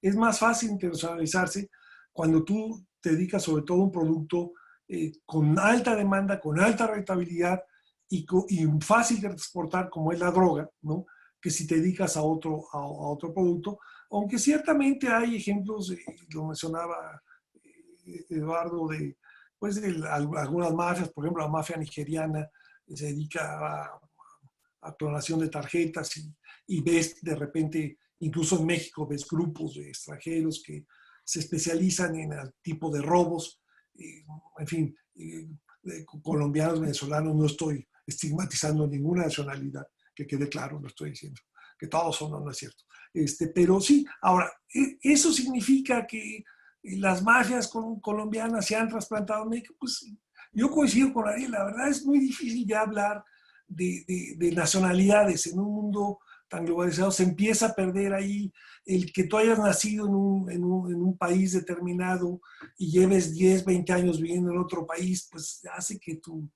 es más fácil internacionalizarse cuando tú te dedicas sobre todo a un producto con alta demanda, con alta rentabilidad y fácil de transportar, como es la droga, ¿no? Que si te dedicas a otro producto, aunque ciertamente hay ejemplos, lo mencionaba Eduardo, de algunas mafias, por ejemplo la mafia nigeriana se dedica a clonación de tarjetas y ves de repente, incluso en México, ves grupos de extranjeros que se especializan en el tipo de robos, en fin, colombianos, venezolanos, no estoy estigmatizando ninguna nacionalidad, que quede claro, no estoy diciendo que todos son, no es cierto. Pero sí, ahora, ¿eso significa que las mafias colombianas se han trasplantado a México? Pues yo coincido con Ariel, la verdad es muy difícil ya hablar de nacionalidades en un mundo tan globalizado. Se empieza a perder ahí el que tú hayas nacido en un país determinado y lleves 10, 20 años viviendo en otro país, pues hace que tú,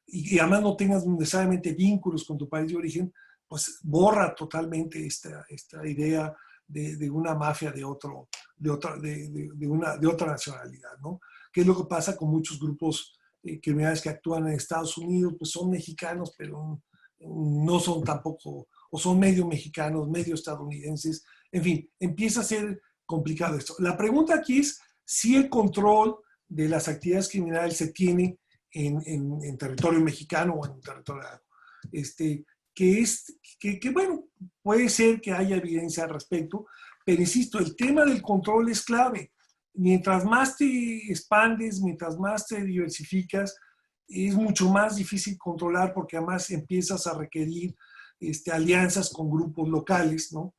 y además no tengas necesariamente vínculos con tu país de origen, pues borra totalmente esta idea de una mafia de otra nacionalidad, ¿no? ¿Qué es lo que pasa con muchos grupos criminales que actúan en Estados Unidos? Pues son mexicanos, pero no son tampoco, o son medio mexicanos, medio estadounidenses. En fin, empieza a ser complicado esto. La pregunta aquí es si el control de las actividades criminales se tiene en territorio mexicano o en territorio que bueno, puede ser que haya evidencia al respecto, pero insisto, el tema del control es clave. Mientras más te expandes, mientras más te diversificas, es mucho más difícil controlar, porque además empiezas a requerir alianzas con grupos locales, ¿no?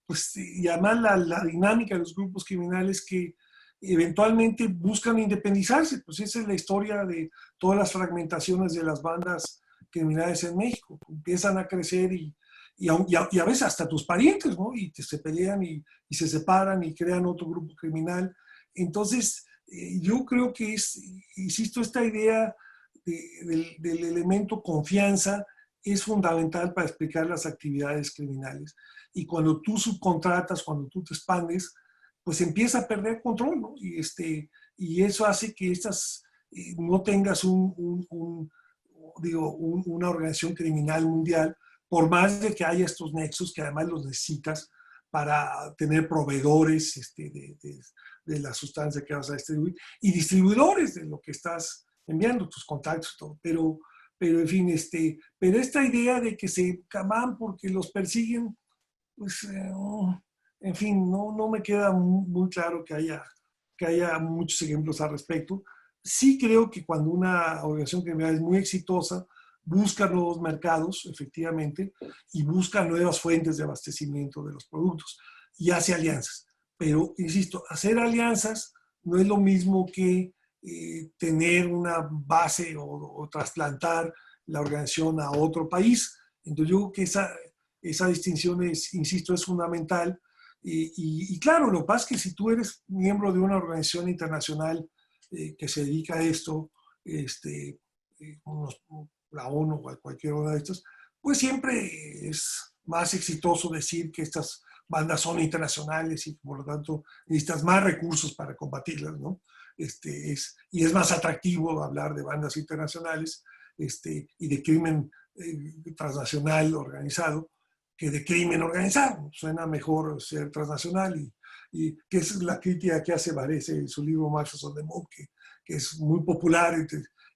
Pues, y además la dinámica de los grupos criminales que eventualmente buscan independizarse, pues esa es la historia de todas las fragmentaciones de las bandas criminales en México. Empiezan a crecer y a veces hasta tus parientes, ¿no? Y se pelean y se separan y crean otro grupo criminal. Entonces, yo creo que insisto, esta idea del elemento confianza es fundamental para explicar las actividades criminales. Y cuando tú subcontratas, cuando tú te expandes, pues empieza a perder control, ¿no? Y eso hace que no tengas una organización criminal mundial, por más de que haya estos nexos que además los necesitas para tener proveedores de la sustancia que vas a distribuir y distribuidores de lo que estás enviando, tus contactos, todo. Pero en fin, pero esta idea de que se van porque los persiguen, pues, en fin, no me queda muy claro que haya muchos ejemplos al respecto. Sí creo que cuando una organización criminal es muy exitosa, busca nuevos mercados, efectivamente, y busca nuevas fuentes de abastecimiento de los productos y hace alianzas. Pero, insisto, hacer alianzas no es lo mismo que tener una base o trasplantar la organización a otro país. Entonces, yo creo que esa distinción insisto, es fundamental. Y claro, lo que pasa es que si tú eres miembro de una organización internacional que se dedica a esto, la ONU o cualquier una de estas, pues siempre es más exitoso decir que estas bandas son internacionales y por lo tanto necesitas más recursos para combatirlas, ¿no? Y es más atractivo hablar de bandas internacionales y de crimen transnacional organizado que de crimen organizado. Suena mejor ser transnacional y que es la crítica que hace Varese en su libro Machos on the Move, que es muy popular.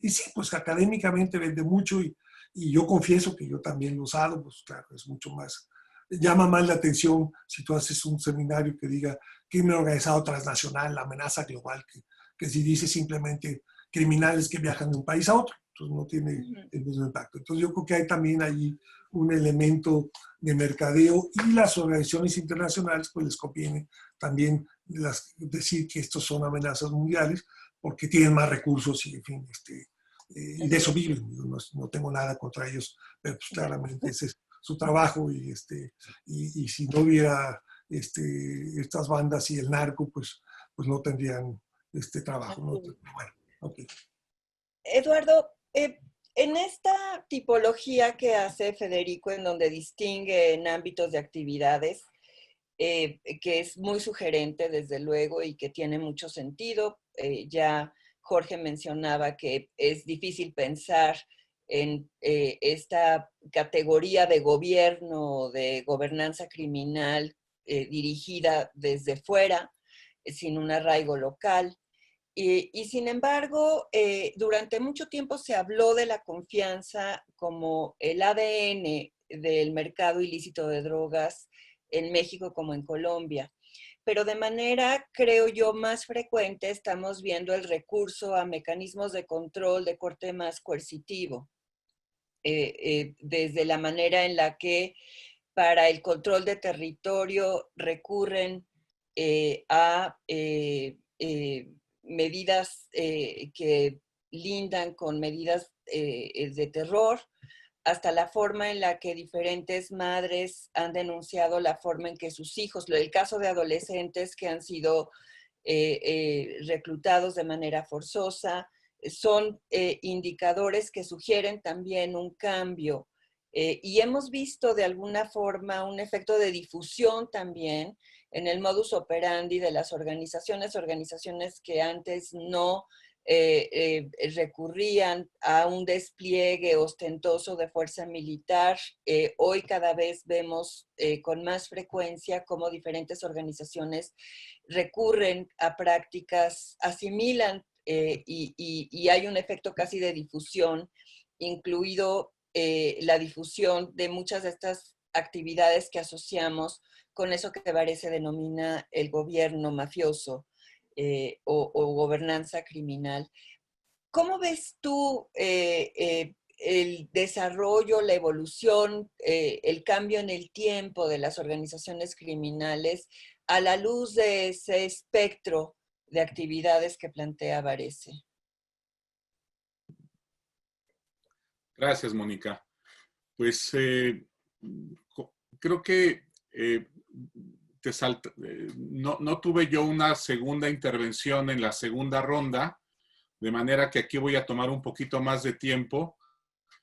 Y sí, pues académicamente vende mucho y yo confieso que yo también lo he usado, pues claro, es mucho más llama más la atención si tú haces un seminario que diga crimen organizado transnacional, la amenaza global, que si dice simplemente criminales que viajan de un país a otro. Entonces no tiene el mismo impacto. Entonces yo creo que hay también ahí un elemento de mercadeo y las organizaciones internacionales pues les conviene también decir que estos son amenazas mundiales porque tienen más recursos y en fin, y de eso viven. No tengo nada contra ellos, pero pues claramente ese es su trabajo y si no hubiera estas bandas y el narco, pues no tendrían trabajo, ¿no? Bueno, okay. Eduardo, en esta tipología que hace Federico, en donde distingue en ámbitos de actividades, que es muy sugerente, desde luego, y que tiene mucho sentido, ya Jorge mencionaba que es difícil pensar en esta categoría de gobierno, de gobernanza criminal dirigida desde fuera, sin un arraigo local. Y sin embargo, durante mucho tiempo se habló de la confianza como el ADN del mercado ilícito de drogas en México como en Colombia. Pero de manera, creo yo, más frecuente estamos viendo el recurso a mecanismos de control de corte más coercitivo, desde la manera en la que para el control de territorio recurren a medidas que lindan con medidas de terror, hasta la forma en la que diferentes madres han denunciado la forma en que sus hijos, el caso de adolescentes que han sido reclutados de manera forzosa, son indicadores que sugieren también un cambio. Y hemos visto de alguna forma un efecto de difusión también en el modus operandi de las organizaciones que antes no recurrían a un despliegue ostentoso de fuerza militar. Hoy cada vez vemos con más frecuencia cómo diferentes organizaciones recurren a prácticas, asimilan y hay un efecto casi de difusión, incluido la difusión de muchas de estas actividades que asociamos con eso que Varese denomina el gobierno mafioso o gobernanza criminal. ¿Cómo ves tú el desarrollo, la evolución, el cambio en el tiempo de las organizaciones criminales a la luz de ese espectro de actividades que plantea Varese? Gracias, Mónica. Pues creo que no tuve yo una segunda intervención en la segunda ronda, de manera que aquí voy a tomar un poquito más de tiempo,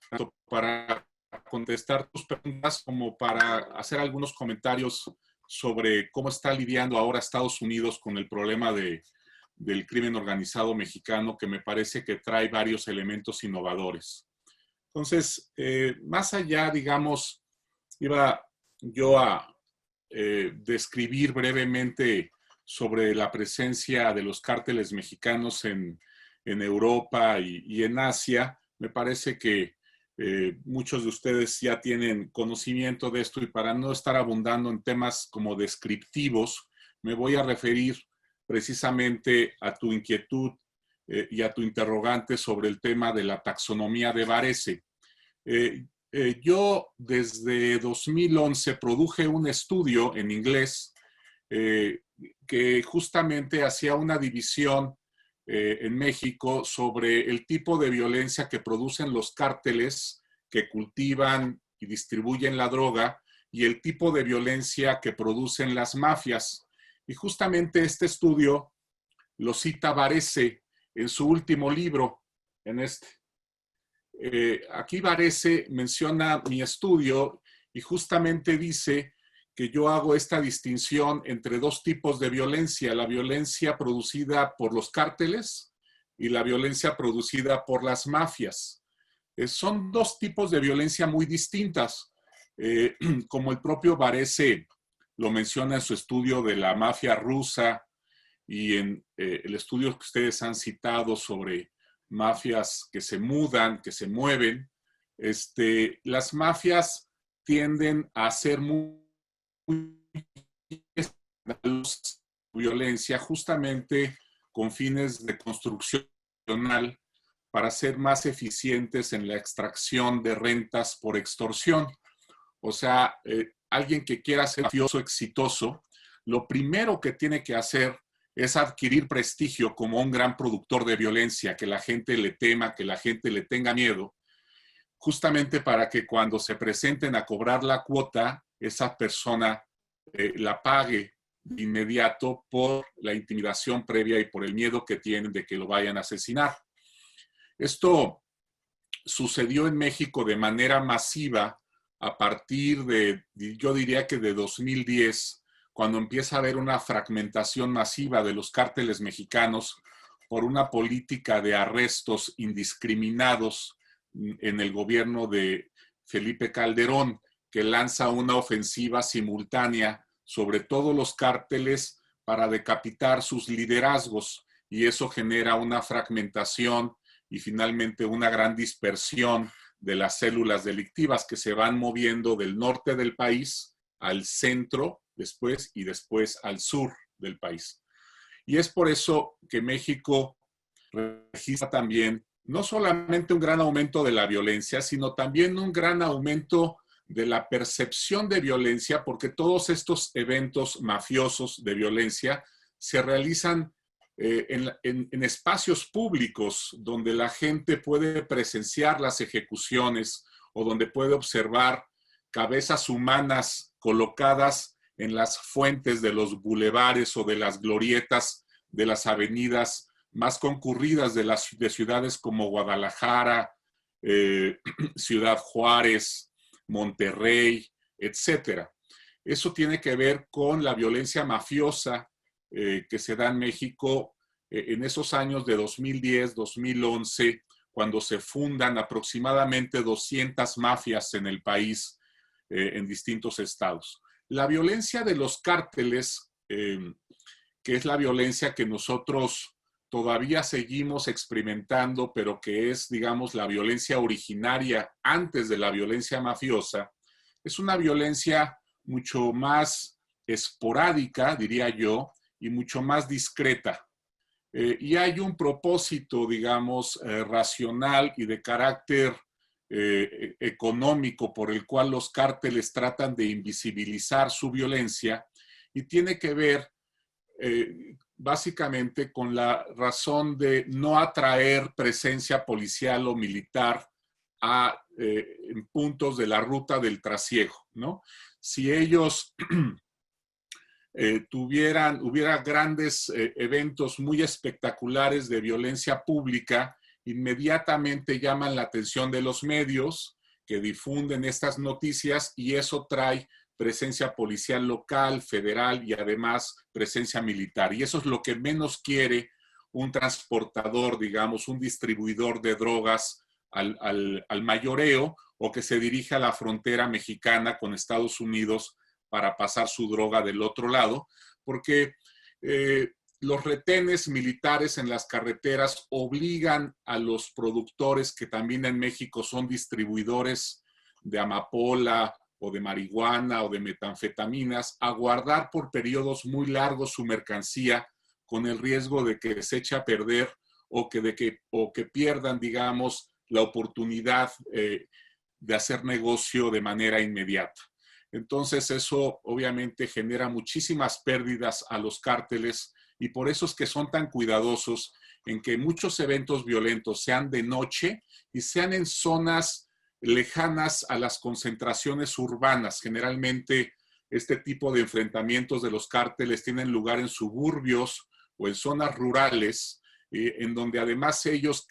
tanto para contestar tus preguntas como para hacer algunos comentarios sobre cómo está lidiando ahora Estados Unidos con el problema del crimen organizado mexicano, que me parece que trae varios elementos innovadores. Entonces, más allá, digamos, iba yo a describir brevemente sobre la presencia de los cárteles mexicanos en Europa y en Asia. Me parece que muchos de ustedes ya tienen conocimiento de esto, y para no estar abundando en temas como descriptivos, me voy a referir precisamente a tu inquietud y a tu interrogante sobre el tema de la taxonomía de Varese. Yo desde 2011 produje un estudio en inglés que justamente hacía una división en México sobre el tipo de violencia que producen los cárteles que cultivan y distribuyen la droga y el tipo de violencia que producen las mafias. Y justamente este estudio lo cita Varese en su último libro, en este. Aquí Varese menciona mi estudio y justamente dice que yo hago esta distinción entre dos tipos de violencia: la violencia producida por los cárteles y la violencia producida por las mafias. Son dos tipos de violencia muy distintas, como el propio Varese lo menciona en su estudio de la mafia rusa y en el estudio que ustedes han citado sobre mafias que se mudan, que se mueven. Las mafias tienden a ser muy violencia justamente con fines de construcción para ser más eficientes en la extracción de rentas por extorsión. O sea, alguien que quiera ser mafioso exitoso, lo primero que tiene que hacer es adquirir prestigio como un gran productor de violencia, que la gente le tema, que la gente le tenga miedo, justamente para que cuando se presenten a cobrar la cuota, esa persona la pague de inmediato por la intimidación previa y por el miedo que tienen de que lo vayan a asesinar. Esto sucedió en México de manera masiva a partir de, yo diría que de 2010, cuando empieza a haber una fragmentación masiva de los cárteles mexicanos por una política de arrestos indiscriminados en el gobierno de Felipe Calderón, que lanza una ofensiva simultánea sobre todos los cárteles para decapitar sus liderazgos, y eso genera una fragmentación y finalmente una gran dispersión de las células delictivas que se van moviendo del norte del país al centro después y después al sur del país. Y es por eso que México registra también no solamente un gran aumento de la violencia, sino también un gran aumento de la percepción de violencia, porque todos estos eventos mafiosos de violencia se realizan en espacios públicos donde la gente puede presenciar las ejecuciones o donde puede observar cabezas humanas colocadas en las fuentes de los bulevares o de las glorietas de las avenidas más concurridas de ciudades como Guadalajara, Ciudad Juárez, Monterrey, etcétera. Eso tiene que ver con la violencia mafiosa que se da en México en esos años de 2010, 2011, cuando se fundan aproximadamente 200 mafias en el país, en distintos estados. La violencia de los cárteles, que es la violencia que nosotros todavía seguimos experimentando, pero que es, digamos, la violencia originaria antes de la violencia mafiosa, es una violencia mucho más esporádica, diría yo, y mucho más discreta. Y hay un propósito, digamos, racional y de carácter económico por el cual los cárteles tratan de invisibilizar su violencia, y tiene que ver básicamente con la razón de no atraer presencia policial o militar en puntos de la ruta del trasiego, ¿no? Si ellos hubiera grandes eventos muy espectaculares de violencia pública, inmediatamente llaman la atención de los medios que difunden estas noticias, y eso trae presencia policial local, federal y además presencia militar. Y eso es lo que menos quiere un transportador, digamos, un distribuidor de drogas al mayoreo, o que se dirige a la frontera mexicana con Estados Unidos para pasar su droga del otro lado, porque los retenes militares en las carreteras obligan a los productores, que también en México son distribuidores de amapola o de marihuana o de metanfetaminas, a guardar por periodos muy largos su mercancía, con el riesgo de que se eche a perder o que pierdan, digamos, la oportunidad de hacer negocio de manera inmediata. Entonces eso obviamente genera muchísimas pérdidas a los cárteles, y por eso es que son tan cuidadosos en que muchos eventos violentos sean de noche y sean en zonas lejanas a las concentraciones urbanas. Generalmente este tipo de enfrentamientos de los cárteles tienen lugar en suburbios o en zonas rurales, en donde además ellos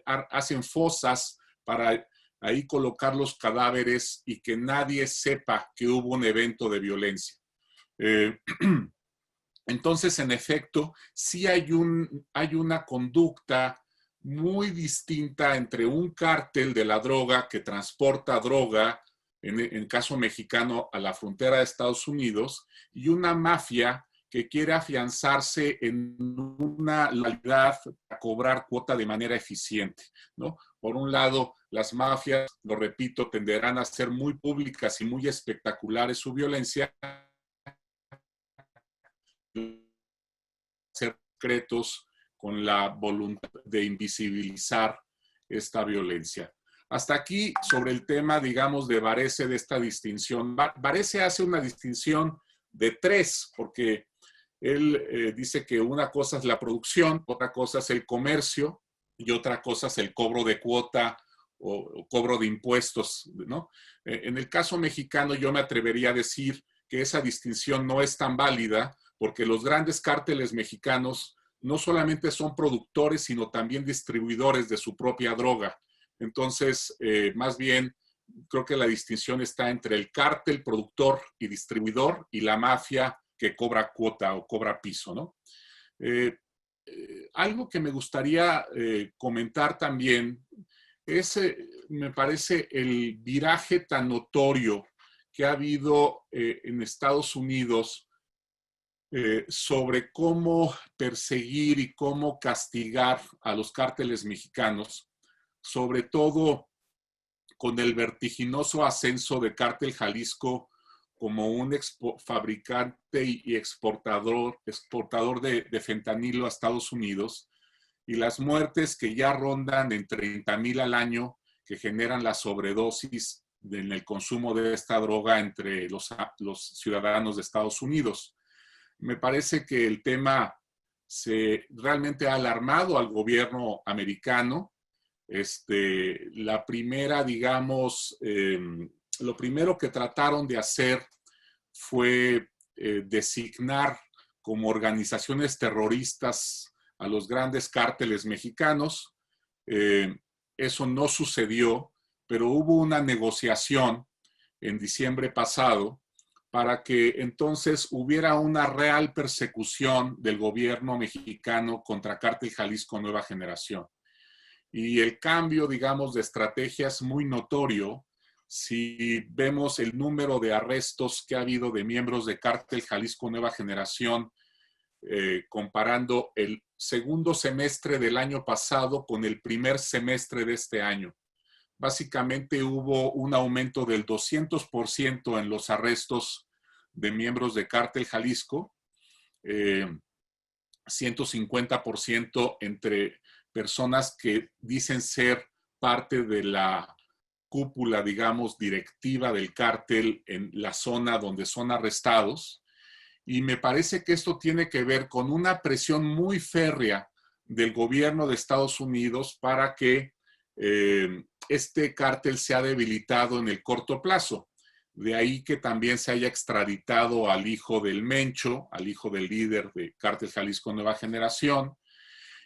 hacen fosas para ahí colocar los cadáveres y que nadie sepa que hubo un evento de violencia. Entonces, en efecto, sí hay una conducta muy distinta entre un cártel de la droga que transporta droga, en caso mexicano, a la frontera de Estados Unidos, y una mafia que quiere afianzarse en una localidad a cobrar cuota de manera eficiente, ¿no? Por un lado, las mafias, lo repito, tenderán a ser muy públicas y muy espectaculares su violencia, ser secretos con la voluntad de invisibilizar esta violencia. Hasta aquí sobre el tema, digamos, de Varese, de esta distinción. Varese hace una distinción de tres, porque él dice que una cosa es la producción, otra cosa es el comercio y otra cosa es el cobro de cuota o cobro de impuestos, ¿no? En el caso mexicano yo me atrevería a decir que esa distinción no es tan válida porque los grandes cárteles mexicanos no solamente son productores, sino también distribuidores de su propia droga. Entonces, más bien, creo que la distinción está entre el cártel productor y distribuidor y la mafia que cobra cuota o cobra piso, ¿no? Algo que me gustaría comentar también es, me parece, el viraje tan notorio que ha habido en Estados Unidos sobre cómo perseguir y cómo castigar a los cárteles mexicanos, sobre todo con el vertiginoso ascenso de Cártel Jalisco como un fabricante y exportador de fentanilo a Estados Unidos, y las muertes que ya rondan en 30,000 al año que generan la sobredosis en el consumo de esta droga entre los ciudadanos de Estados Unidos. Me parece que el tema realmente ha alarmado al gobierno americano. La primera, digamos, lo primero que trataron de hacer fue designar como organizaciones terroristas a los grandes cárteles mexicanos. Eso no sucedió, pero hubo una negociación en diciembre pasado para que entonces hubiera una real persecución del gobierno mexicano contra Cártel Jalisco Nueva Generación. Y el cambio, digamos, de estrategia es muy notorio si vemos el número de arrestos que ha habido de miembros de Cártel Jalisco Nueva Generación, comparando el segundo semestre del año pasado con el primer semestre de este año. Básicamente hubo un aumento del 200% en los arrestos de miembros de Cártel Jalisco, 150% entre personas que dicen ser parte de la cúpula, digamos, directiva del cártel en la zona donde son arrestados. Y me parece que esto tiene que ver con una presión muy férrea del gobierno de Estados Unidos para que este cártel sea debilitado en el corto plazo. De ahí que también se haya extraditado al hijo del Mencho, al hijo del líder de Cártel Jalisco Nueva Generación,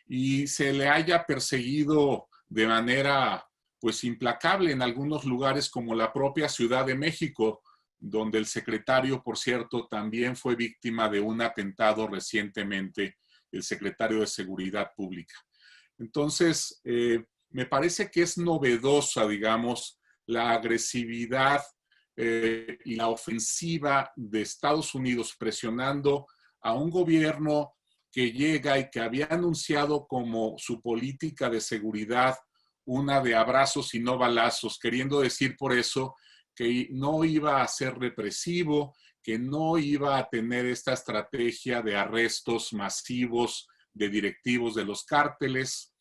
y se le haya perseguido de manera pues implacable en algunos lugares como la propia Ciudad de México, donde el secretario, por cierto, también fue víctima de un atentado recientemente, el secretario de Seguridad Pública. Entonces, me parece que es novedosa, digamos, la agresividad y la ofensiva de Estados Unidos presionando a un gobierno que llega y que había anunciado como su política de seguridad una de abrazos y no balazos, queriendo decir por eso que no iba a ser represivo, que no iba a tener esta estrategia de arrestos masivos de directivos de los cárteles,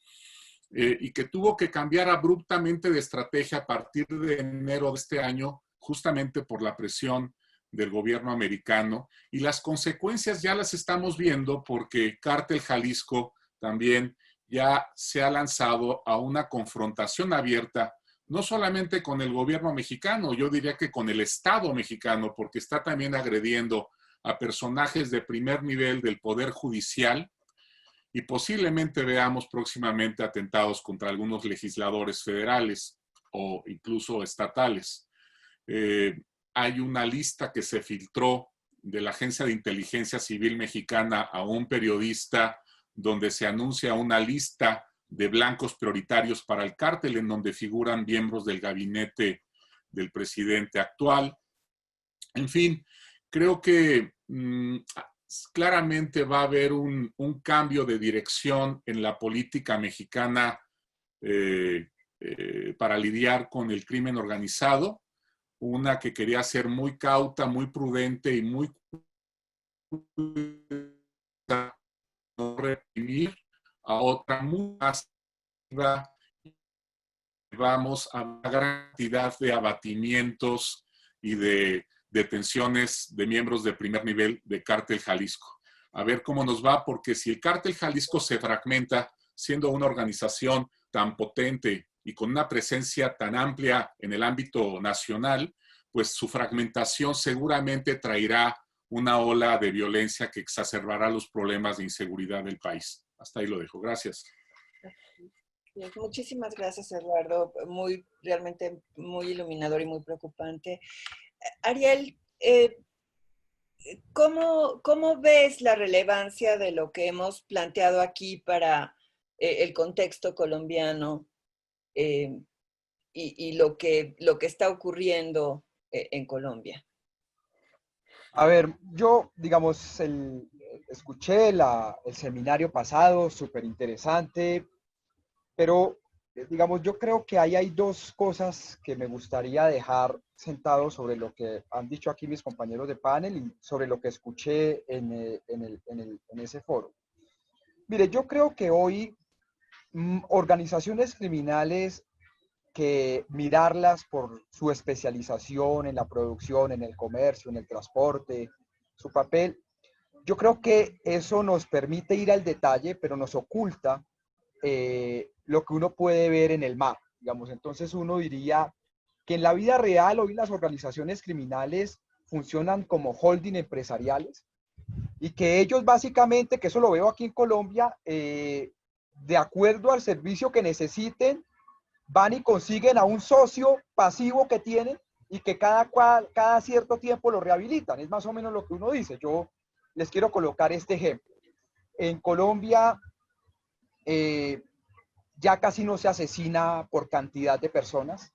y que tuvo que cambiar abruptamente de estrategia a partir de enero de este año, justamente por la presión del gobierno americano. Y las consecuencias ya las estamos viendo porque Cártel Jalisco también ya se ha lanzado a una confrontación abierta, no solamente con el gobierno mexicano, yo diría que con el Estado mexicano, porque está también agrediendo a personajes de primer nivel del Poder Judicial, y posiblemente veamos próximamente atentados contra algunos legisladores federales o incluso estatales. Hay una lista que se filtró de la Agencia de Inteligencia Civil Mexicana a un periodista donde se anuncia una lista de blancos prioritarios para el cártel en donde figuran miembros del gabinete del presidente actual. En fin, creo que claramente va a haber un cambio de dirección en la política mexicana para lidiar con el crimen organizado, una que quería ser muy cauta, muy prudente y muy no reprimir, a otra muy masiva. Vamos a una gran cantidad de abatimientos y de detenciones de miembros de primer nivel de Cártel Jalisco. A ver cómo nos va, porque si el Cártel Jalisco se fragmenta, siendo una organización tan potente y con una presencia tan amplia en el ámbito nacional, pues su fragmentación seguramente traerá una ola de violencia que exacerbará los problemas de inseguridad del país. Hasta ahí lo dejo. Gracias. Bien, muchísimas gracias, Eduardo. Realmente muy iluminador y muy preocupante. Ariel, ¿cómo ves la relevancia de lo que hemos planteado aquí para el contexto colombiano y lo que está ocurriendo en Colombia? A ver, yo, digamos, escuché el seminario pasado, súper interesante, pero, digamos, yo creo que ahí hay dos cosas que me gustaría dejar sentado sobre lo que han dicho aquí mis compañeros de panel y sobre lo que escuché en ese foro. Mire, yo creo que hoy organizaciones criminales que mirarlas por su especialización en la producción, en el comercio, en el transporte, su papel, yo creo que eso nos permite ir al detalle, pero nos oculta lo que uno puede ver en el mapa, digamos. Entonces uno diría que en la vida real hoy las organizaciones criminales funcionan como holding empresariales y que ellos básicamente, que eso lo veo aquí en Colombia, de acuerdo al servicio que necesiten, van y consiguen a un socio pasivo que tienen y que cada cierto tiempo lo rehabilitan. Es más o menos lo que uno dice. Yo les quiero colocar este ejemplo. En Colombia ya casi no se asesina por cantidad de personas.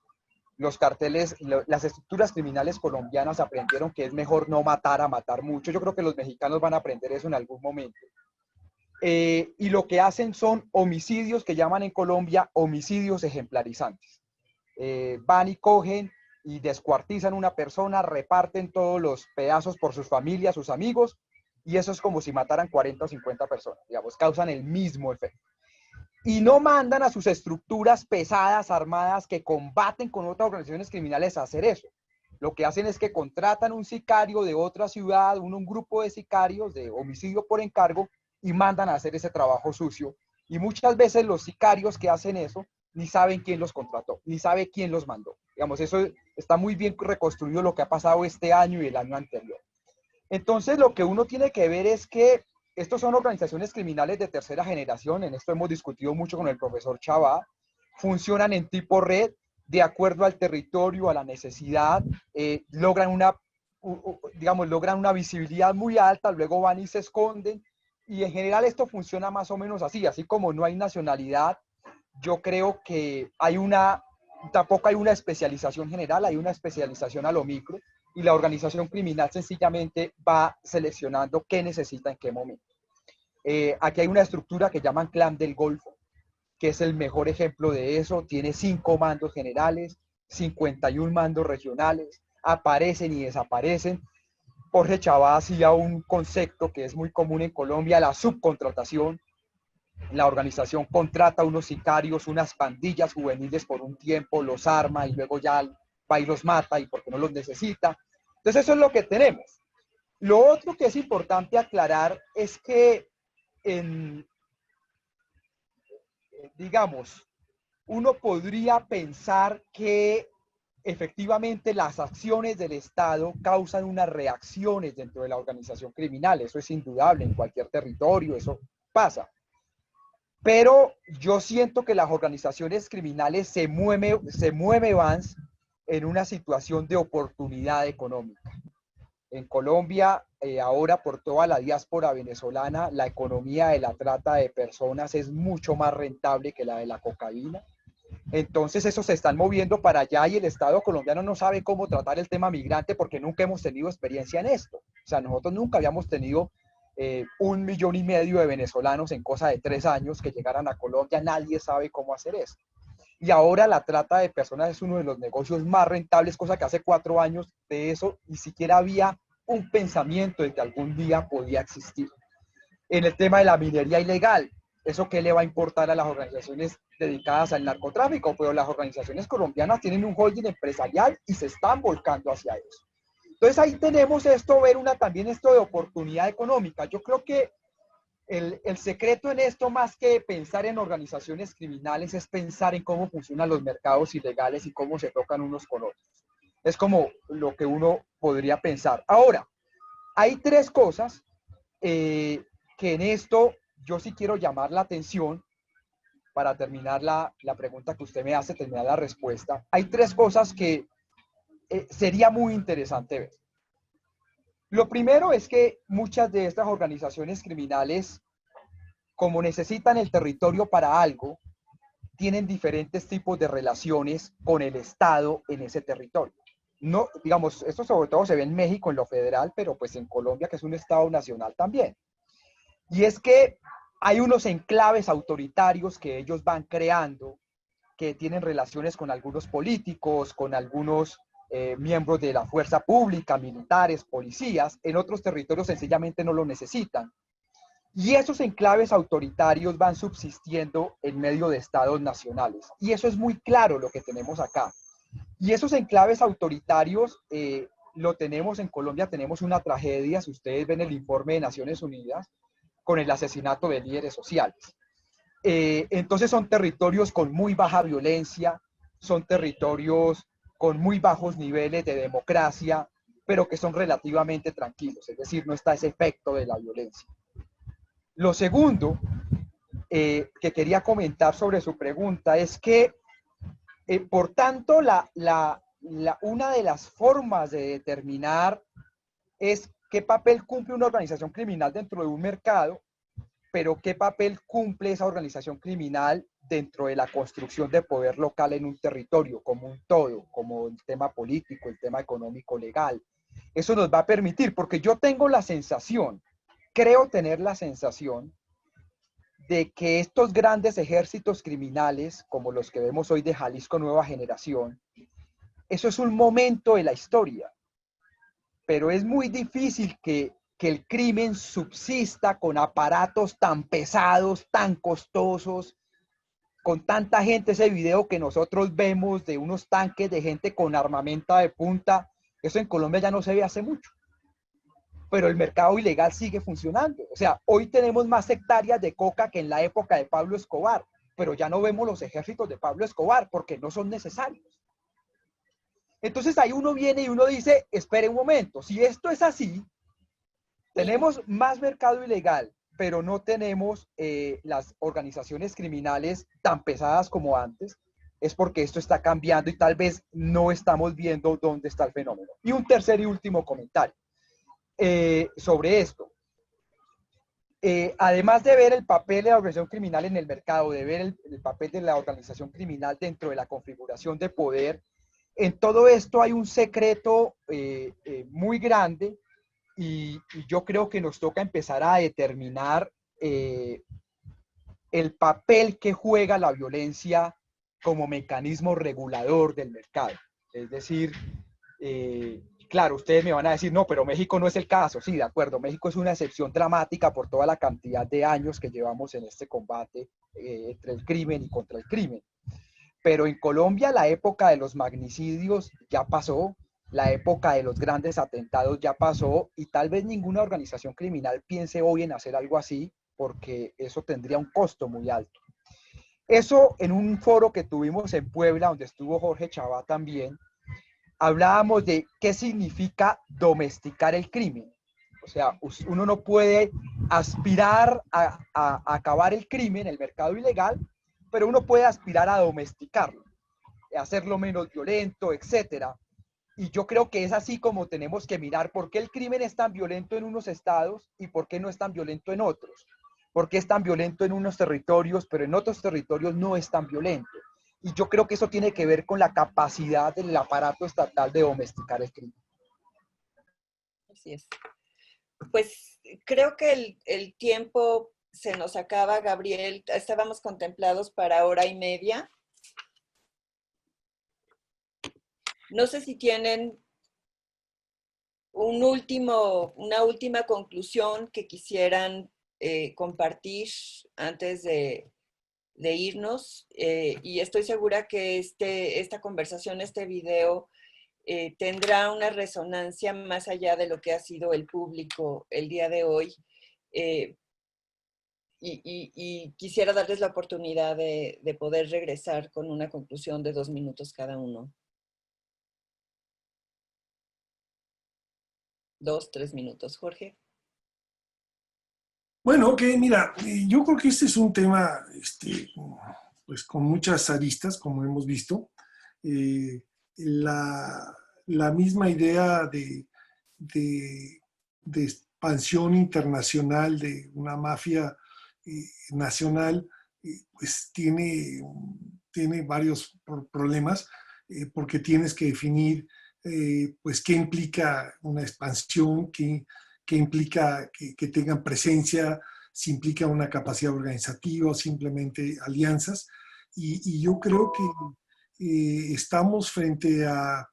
Los carteles, las estructuras criminales colombianas aprendieron que es mejor no matar a matar mucho. Yo creo que los mexicanos van a aprender eso en algún momento. Y lo que hacen son homicidios que llaman en Colombia homicidios ejemplarizantes. Van y cogen y descuartizan una persona, reparten todos los pedazos por sus familias, sus amigos, y eso es como si mataran 40 o 50 personas, digamos, causan el mismo efecto. Y no mandan a sus estructuras pesadas, armadas, que combaten con otras organizaciones criminales a hacer eso. Lo que hacen es que contratan un sicario de otra ciudad, un grupo de sicarios de homicidio por encargo, y mandan a hacer ese trabajo sucio. Y muchas veces los sicarios que hacen eso ni saben quién los contrató, ni sabe quién los mandó. Digamos, eso está muy bien reconstruido lo que ha pasado este año y el año anterior. Entonces, lo que uno tiene que ver es que estos son organizaciones criminales de tercera generación. En esto hemos discutido mucho con el profesor Chabá. Funcionan en tipo red, de acuerdo al territorio, a la necesidad, logran una visibilidad muy alta, luego van y se esconden. Y en general esto funciona más o menos así como no hay nacionalidad, yo creo que tampoco hay una especialización general, hay una especialización a lo micro, y la organización criminal sencillamente va seleccionando qué necesita en qué momento. Aquí hay una estructura que llaman Clan del Golfo, que es el mejor ejemplo de eso. Tiene 5 mandos generales, 51 mandos regionales, aparecen y desaparecen. Jorge Chabá hacía un concepto que es muy común en Colombia, la subcontratación. La organización contrata unos sicarios, unas pandillas juveniles por un tiempo, los arma y luego ya va y los mata y porque no los necesita. Entonces eso es lo que tenemos. Lo otro que es importante aclarar es que, digamos, uno podría pensar que efectivamente las acciones del Estado causan unas reacciones dentro de la organización criminal. Eso es indudable en cualquier territorio, eso pasa. Pero yo siento que las organizaciones criminales se mueven Vance, en una situación de oportunidad económica. En Colombia, ahora por toda la diáspora venezolana, la economía de la trata de personas es mucho más rentable que la de la cocaína. Entonces esos se están moviendo para allá y el Estado colombiano no sabe cómo tratar el tema migrante porque nunca hemos tenido experiencia en esto. O sea, nosotros nunca habíamos tenido 1,5 millones de venezolanos en cosa de 3 años que llegaran a Colombia. Nadie sabe cómo hacer eso. y ahora la trata de personas es uno de los negocios más rentables, cosa que hace 4 años de eso ni siquiera había un pensamiento de que algún día podía existir. En el tema de la minería ilegal, ¿eso qué le va a importar a las organizaciones dedicadas al narcotráfico? Pero las organizaciones colombianas tienen un holding empresarial y se están volcando hacia eso. Entonces ahí tenemos esto, ver también esto de oportunidad económica. Yo creo que el secreto en esto, más que pensar en organizaciones criminales, es pensar en cómo funcionan los mercados ilegales y cómo se tocan unos con otros. Es como lo que uno podría pensar. Ahora, hay 3 cosas que en esto yo sí quiero llamar la atención para terminar la pregunta que usted me hace, terminar la respuesta. Hay 3 cosas que sería muy interesante ver. Lo primero es que muchas de estas organizaciones criminales, como necesitan el territorio para algo, tienen diferentes tipos de relaciones con el Estado en ese territorio. No, digamos, esto sobre todo se ve en México, en lo federal, pero pues en Colombia, que es un Estado nacional también. Y es que hay unos enclaves autoritarios que ellos van creando, que tienen relaciones con algunos políticos, con algunos miembros de la fuerza pública, militares, policías. En otros territorios sencillamente no lo necesitan. Y esos enclaves autoritarios van subsistiendo en medio de estados nacionales. Y eso es muy claro lo que tenemos acá. Y esos enclaves autoritarios lo tenemos en Colombia, tenemos una tragedia, si ustedes ven el informe de Naciones Unidas, con el asesinato de líderes sociales. Entonces son territorios con muy baja violencia, son territorios con muy bajos niveles de democracia, pero que son relativamente tranquilos, es decir, no está ese efecto de la violencia. Lo segundo que quería comentar sobre su pregunta es que, por tanto, una de las formas de determinar es qué papel cumple una organización criminal dentro de un mercado, pero qué papel cumple esa organización criminal dentro de la construcción de poder local en un territorio, como un todo, como el tema político, el tema económico, legal. Eso nos va a permitir, porque yo tengo la sensación, creo tener la sensación, de que estos grandes ejércitos criminales, como los que vemos hoy de Jalisco Nueva Generación, eso es un momento de la historia, pero es muy difícil que el crimen subsista con aparatos tan pesados, tan costosos, con tanta gente. Ese video que nosotros vemos de unos tanques de gente con armamento de punta, eso en Colombia ya no se ve hace mucho. Pero el mercado ilegal sigue funcionando. O sea, hoy tenemos más hectáreas de coca que en la época de Pablo Escobar, pero ya no vemos los ejércitos de Pablo Escobar porque no son necesarios. Entonces ahí uno viene y uno dice, espere un momento, si esto es así, tenemos más mercado ilegal, pero no tenemos las organizaciones criminales tan pesadas como antes, es porque esto está cambiando y tal vez no estamos viendo dónde está el fenómeno. Y un tercer y último comentario sobre esto. Además de ver el papel de la organización criminal en el mercado, de ver el papel de la organización criminal dentro de la configuración de poder, en todo esto hay un secreto muy grande y yo creo que nos toca empezar a determinar el papel que juega la violencia como mecanismo regulador del mercado. Es decir, claro, ustedes me van a decir, no, pero México no es el caso. Sí, de acuerdo, México es una excepción dramática por toda la cantidad de años que llevamos en este combate entre el crimen y contra el crimen. Pero en Colombia la época de los magnicidios ya pasó, la época de los grandes atentados ya pasó y tal vez ninguna organización criminal piense hoy en hacer algo así porque eso tendría un costo muy alto. Eso en un foro que tuvimos en Puebla, donde estuvo Jorge Chabá también, hablábamos de qué significa domesticar el crimen. O sea, uno no puede aspirar a acabar el crimen, el mercado ilegal, pero uno puede aspirar a domesticarlo, a hacerlo menos violento, etcétera. Y yo creo que es así como tenemos que mirar por qué el crimen es tan violento en unos estados y por qué no es tan violento en otros. Por qué es tan violento en unos territorios, pero en otros territorios no es tan violento. Y yo creo que eso tiene que ver con la capacidad del aparato estatal de domesticar el crimen. Así es. Pues creo que el tiempo se nos acaba, Gabriel. Estábamos contemplados para 1 hora y media. No sé si tienen una última conclusión que quisieran compartir antes de irnos. Y estoy segura que esta conversación, este video, tendrá una resonancia más allá de lo que ha sido el público el día de hoy. Y quisiera darles la oportunidad de poder regresar con una conclusión de 2 minutos cada uno. 2, 3 minutos. Jorge. Bueno, que mira, yo creo que este es un tema pues con muchas aristas, como hemos visto. La misma idea de expansión internacional de una mafia nacional, pues tiene varios problemas, porque tienes que definir pues qué implica una expansión, qué implica que tengan presencia, si implica una capacidad organizativa o simplemente alianzas. Y yo creo que estamos frente a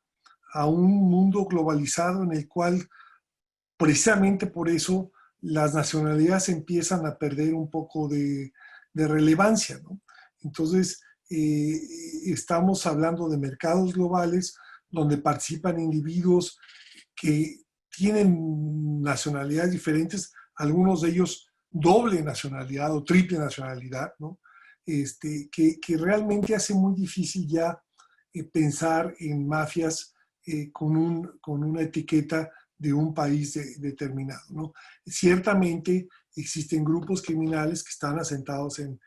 un mundo globalizado en el cual precisamente por eso las nacionalidades empiezan a perder un poco de relevancia, ¿no? Entonces, estamos hablando de mercados globales donde participan individuos que tienen nacionalidades diferentes, algunos de ellos doble nacionalidad o triple nacionalidad, ¿no? Que realmente hace muy difícil ya pensar en mafias con una etiqueta de un país determinado, ¿no? Ciertamente existen grupos criminales que están asentados en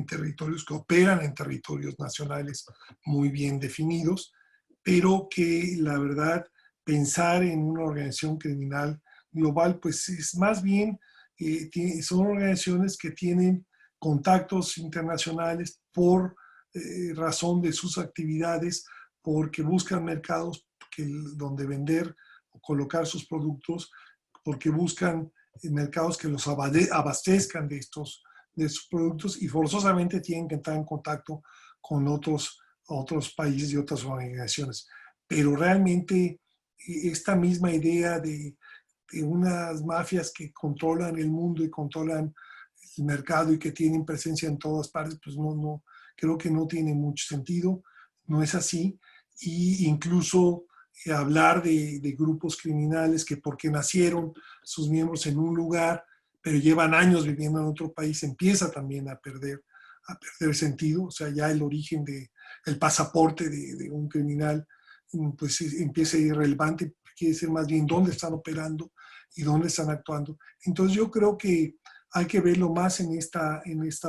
territorios, que operan en territorios nacionales muy bien definidos, pero que la verdad pensar en una organización criminal global, pues es más bien, son organizaciones que tienen contactos internacionales por razón de sus actividades, porque buscan mercados donde vender o colocar sus productos, porque buscan mercados que los abastezcan de estos productos, y forzosamente tienen que entrar en contacto con otros países y otras organizaciones. Pero realmente esta misma idea de unas mafias que controlan el mundo y controlan el mercado y que tienen presencia en todas partes, pues no, creo que no tiene mucho sentido, no es así. Y incluso hablar de grupos criminales que porque nacieron sus miembros en un lugar, pero llevan años viviendo en otro país, empieza también a perder sentido. O sea, ya el origen el pasaporte de un criminal pues empieza a ir irrelevante, quiere decir más bien dónde están operando y dónde están actuando. Entonces yo creo que hay que verlo más en esta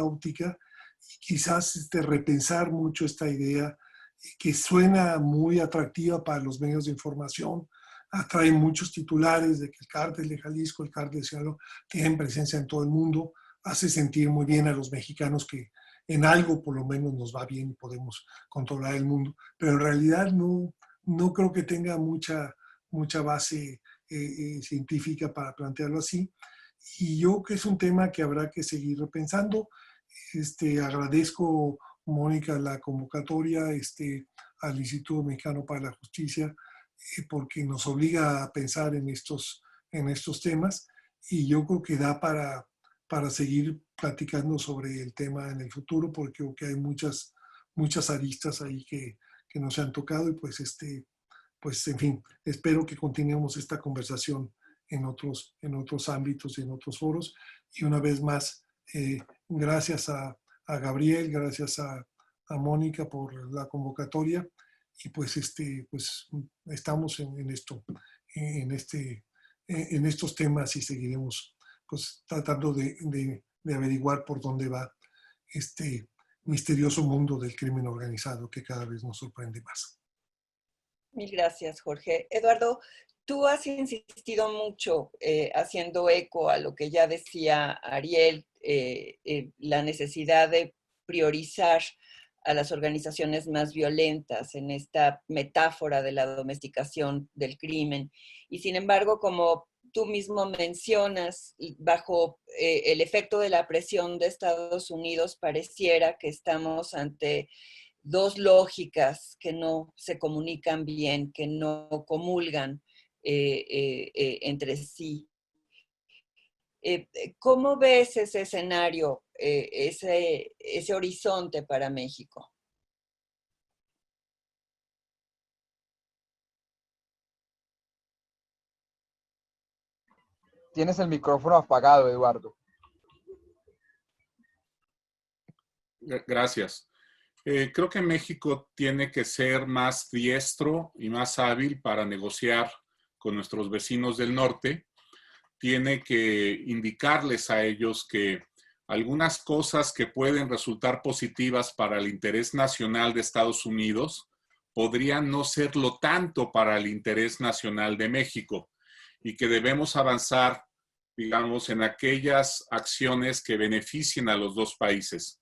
óptica y quizás repensar mucho esta idea que suena muy atractiva para los medios de información, atrae muchos titulares de que el cártel de Jalisco, el cártel de Sinaloa tienen presencia en todo el mundo, hace sentir muy bien a los mexicanos que en algo por lo menos nos va bien y podemos controlar el mundo, pero en realidad no creo que tenga mucha base científica para plantearlo así. Y yo creo que es un tema que habrá que seguir repensando. Agradezco, Mónica, la convocatoria al Instituto Mexicano para la Justicia, porque nos obliga a pensar en estos temas, y yo creo que da para seguir platicando sobre el tema en el futuro, porque creo que hay muchas aristas ahí que no se han tocado, y pues en fin, espero que continuemos esta conversación en otros ámbitos y en otros foros. Y una vez más, gracias a Gabriel, gracias a Mónica por la convocatoria, y pues estamos en estos temas, y seguiremos pues tratando de averiguar por dónde va este misterioso mundo del crimen organizado que cada vez nos sorprende más. Mil gracias, Jorge. Eduardo, tú has insistido mucho haciendo eco a lo que ya decía Ariel, la necesidad de priorizar a las organizaciones más violentas en esta metáfora de la domesticación del crimen. Y sin embargo, como tú mismo mencionas, bajo el efecto de la presión de Estados Unidos, pareciera que estamos ante dos lógicas que no se comunican bien, que no comulgan entre sí. ¿Cómo ves ese escenario, ese horizonte para México? Tienes el micrófono apagado, Eduardo. Gracias. Creo que México tiene que ser más diestro y más hábil para negociar con nuestros vecinos del norte. Tiene que indicarles a ellos que algunas cosas que pueden resultar positivas para el interés nacional de Estados Unidos podrían no serlo tanto para el interés nacional de México, y que debemos avanzar, digamos, en aquellas acciones que beneficien a los dos países.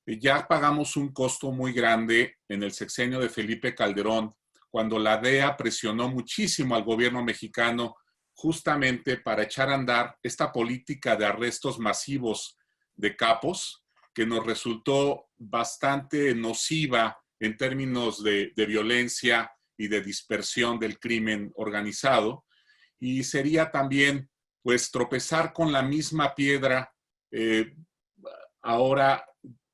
Ya pagamos un costo muy grande en el sexenio de Felipe Calderón, cuando la DEA presionó muchísimo al gobierno mexicano justamente para echar a andar esta política de arrestos masivos de capos, que nos resultó bastante nociva en términos de violencia y de dispersión del crimen organizado. Y sería también, pues, tropezar con la misma piedra, ahora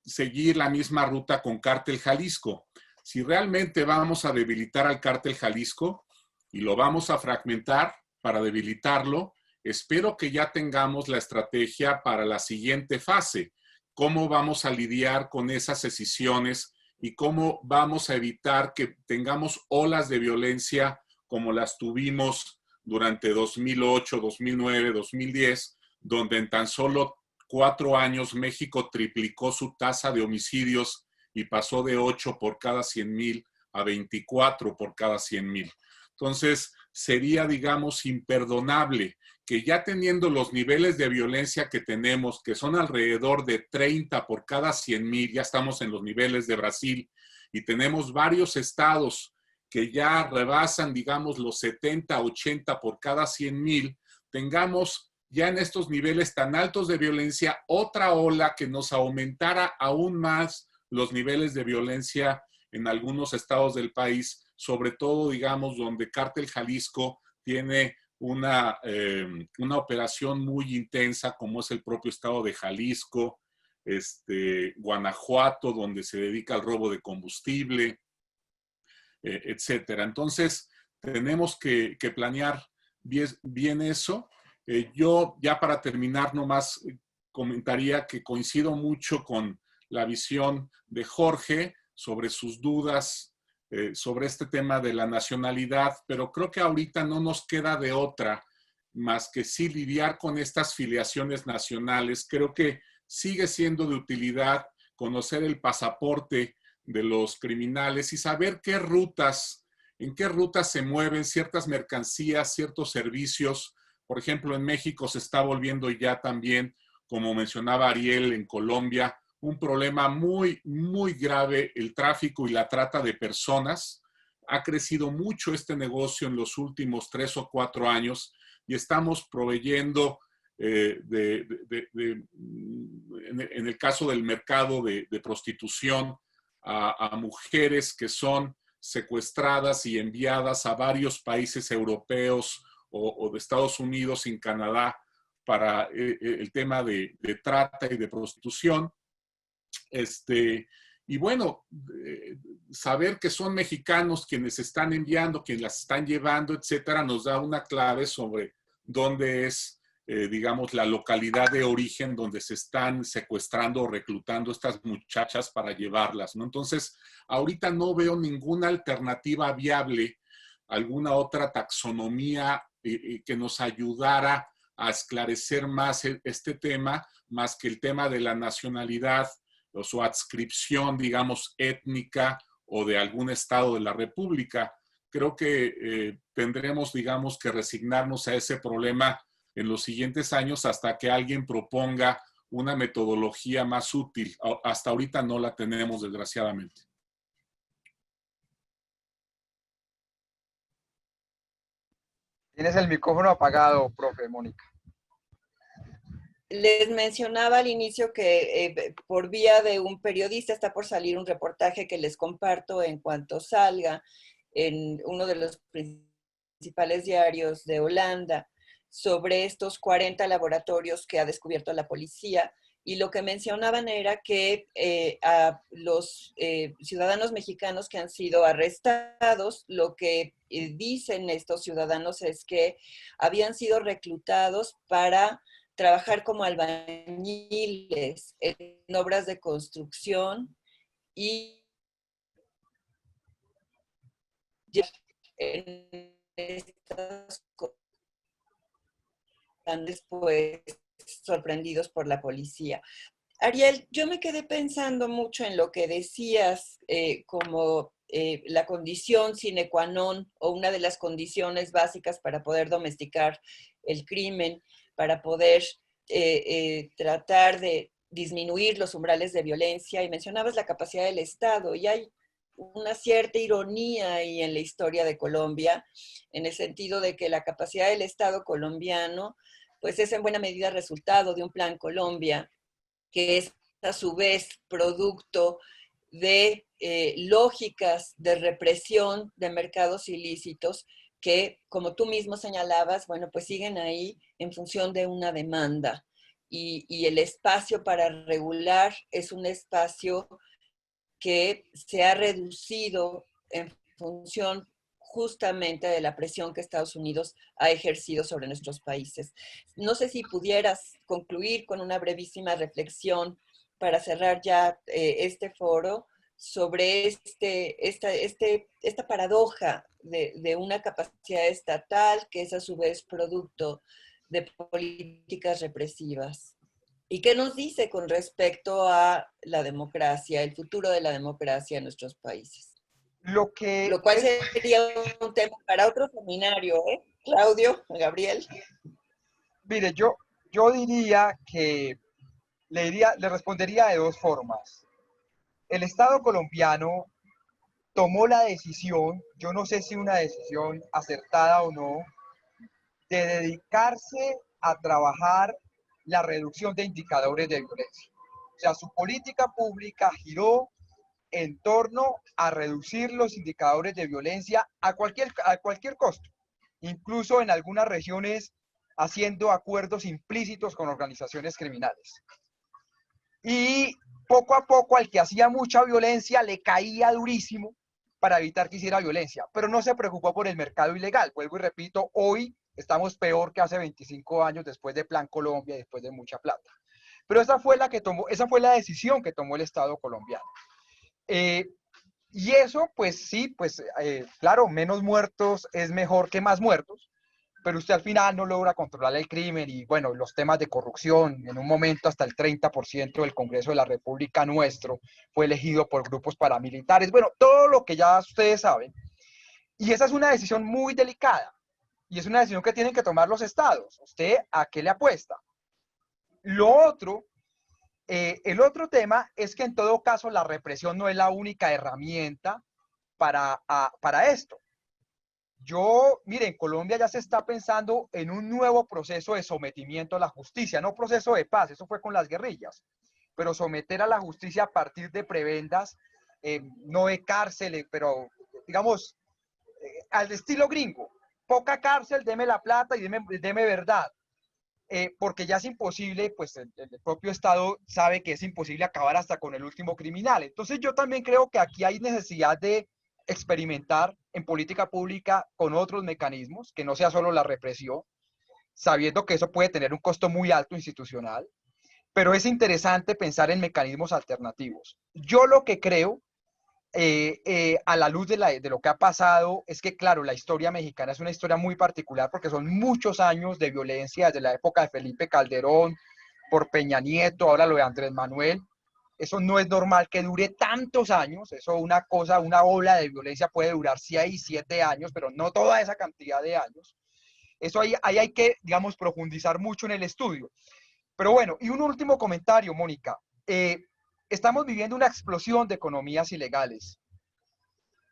seguir la misma ruta con Cártel Jalisco. Si realmente vamos a debilitar al Cártel Jalisco y lo vamos a fragmentar para debilitarlo, espero que ya tengamos la estrategia para la siguiente fase. ¿Cómo vamos a lidiar con esas escisiones y cómo vamos a evitar que tengamos olas de violencia como las tuvimos durante 2008, 2009, 2010, donde en tan solo 4 años México triplicó su tasa de homicidios y pasó de 8 por cada 100,000 a 24 por cada 100,000. Entonces, sería, digamos, imperdonable que ya teniendo los niveles de violencia que tenemos, que son alrededor de 30 por cada 100,000, ya estamos en los niveles de Brasil, y tenemos varios estados que ya rebasan, digamos, los 70, 80 por cada 100,000, tengamos ya en estos niveles tan altos de violencia otra ola que nos aumentara aún más los niveles de violencia en algunos estados del país, sobre todo, digamos, donde Cártel Jalisco tiene una operación muy intensa, como es el propio estado de Jalisco, Guanajuato, donde se dedica al robo de combustible, etcétera. Entonces, tenemos que planear bien eso. Yo, ya para terminar, nomás comentaría que coincido mucho con la visión de Jorge sobre sus dudas sobre este tema de la nacionalidad, pero creo que ahorita no nos queda de otra más que sí lidiar con estas filiaciones nacionales. Creo que sigue siendo de utilidad conocer el pasaporte de los criminales y saber en qué rutas se mueven ciertas mercancías, ciertos servicios. Por ejemplo, en México se está volviendo ya también, como mencionaba Ariel, en Colombia, un problema muy, muy grave, el tráfico y la trata de personas. Ha crecido mucho este negocio en los últimos 3 o 4 años y estamos proveyendo, en el caso del mercado de prostitución, a mujeres que son secuestradas y enviadas a varios países europeos o de Estados Unidos y Canadá para el tema de trata y de prostitución. Y bueno, saber que son mexicanos quienes están enviando, quienes las están llevando, etcétera, nos da una clave sobre dónde es, digamos, la localidad de origen donde se están secuestrando o reclutando estas muchachas para llevarlas, ¿no? Entonces, ahorita no veo ninguna alternativa viable, alguna otra taxonomía que nos ayudara a esclarecer más este tema, más que el tema de la nacionalidad o su adscripción, digamos, étnica o de algún estado de la República. Creo que tendremos, digamos, que resignarnos a ese problema en los siguientes años hasta que alguien proponga una metodología más útil. Hasta ahorita no la tenemos, desgraciadamente. Tienes el micrófono apagado, profe Mónica. les mencionaba al inicio que por vía de un periodista está por salir un reportaje que les comparto en cuanto salga en uno de los principales diarios de Holanda sobre estos 40 laboratorios que ha descubierto la policía. Y lo que mencionaban era que a los ciudadanos mexicanos que han sido arrestados, lo que dicen estos ciudadanos es que habían sido reclutados para trabajar como albañiles en obras de construcción y en estas cosas están después sorprendidos por la policía. Ariel, yo me quedé pensando mucho en lo que decías como la condición sine qua non o una de las condiciones básicas para poder domesticar el crimen, para poder tratar de disminuir los umbrales de violencia, y mencionabas la capacidad del Estado, y hay una cierta ironía ahí en la historia de Colombia, en el sentido de que la capacidad del Estado colombiano pues es en buena medida resultado de un Plan Colombia, que es a su vez producto de lógicas de represión de mercados ilícitos que, como tú mismo señalabas, bueno, pues siguen ahí en función de una demanda. Y el espacio para regular es un espacio que se ha reducido en función justamente de la presión que Estados Unidos ha ejercido sobre nuestros países. No sé si pudieras concluir con una brevísima reflexión para cerrar ya este foro sobre esta paradoja de una capacidad estatal que es a su vez producto de políticas represivas. ¿Y qué nos dice con respecto a la democracia, el futuro de la democracia en nuestros países? Lo que Lo cual sería un tema para otro seminario, ¿eh? Claudio, Gabriel. mire, yo diría que le respondería de dos formas. El Estado colombiano tomó la decisión, yo no sé si una decisión acertada o no, de dedicarse a trabajar la reducción de indicadores de violencia. O sea, su política pública giró en torno a reducir los indicadores de violencia a cualquier costo, incluso en algunas regiones haciendo acuerdos implícitos con organizaciones criminales. Y poco a poco al que hacía mucha violencia le caía durísimo para evitar que hiciera violencia, pero no se preocupó por el mercado ilegal. Vuelvo y repito, hoy estamos peor que hace 25 años después de Plan Colombia y después de mucha plata. Pero esa fue la decisión que tomó el Estado colombiano. Y eso, pues sí, pues claro, menos muertos es mejor que más muertos, pero usted al final no logra controlar el crimen y bueno, los temas de corrupción, en un momento hasta el 30% del Congreso de la República nuestro fue elegido por grupos paramilitares, bueno, todo lo que ya ustedes saben. Y esa es una decisión muy delicada y es una decisión que tienen que tomar los estados. ¿Usted a qué le apuesta? Lo otro, el otro tema es que en todo caso la represión no es la única herramienta para esto. Mire, en Colombia ya se está pensando en un nuevo proceso de sometimiento a la justicia, no proceso de paz, eso fue con las guerrillas, pero someter a la justicia a partir de prebendas, no de cárcel, pero digamos, al estilo gringo, poca cárcel, deme la plata y deme verdad. Porque ya es imposible, pues el propio Estado sabe que es imposible acabar hasta con el último criminal. Entonces yo también creo que aquí hay necesidad de experimentar en política pública con otros mecanismos, que no sea solo la represión, sabiendo que eso puede tener un costo muy alto institucional, pero es interesante pensar en mecanismos alternativos. Yo lo que creo, a la luz de lo que ha pasado, es que claro, la historia mexicana es una historia muy particular porque son muchos años de violencia, desde la época de Felipe Calderón, por Peña Nieto, ahora lo de Andrés Manuel. Eso no es normal que dure tantos años, eso una ola de violencia puede durar 6, 7 años, pero no toda esa cantidad de años. Eso ahí hay que, digamos, profundizar mucho en el estudio. Pero bueno, y un último comentario, Mónica. Estamos viviendo una explosión de economías ilegales.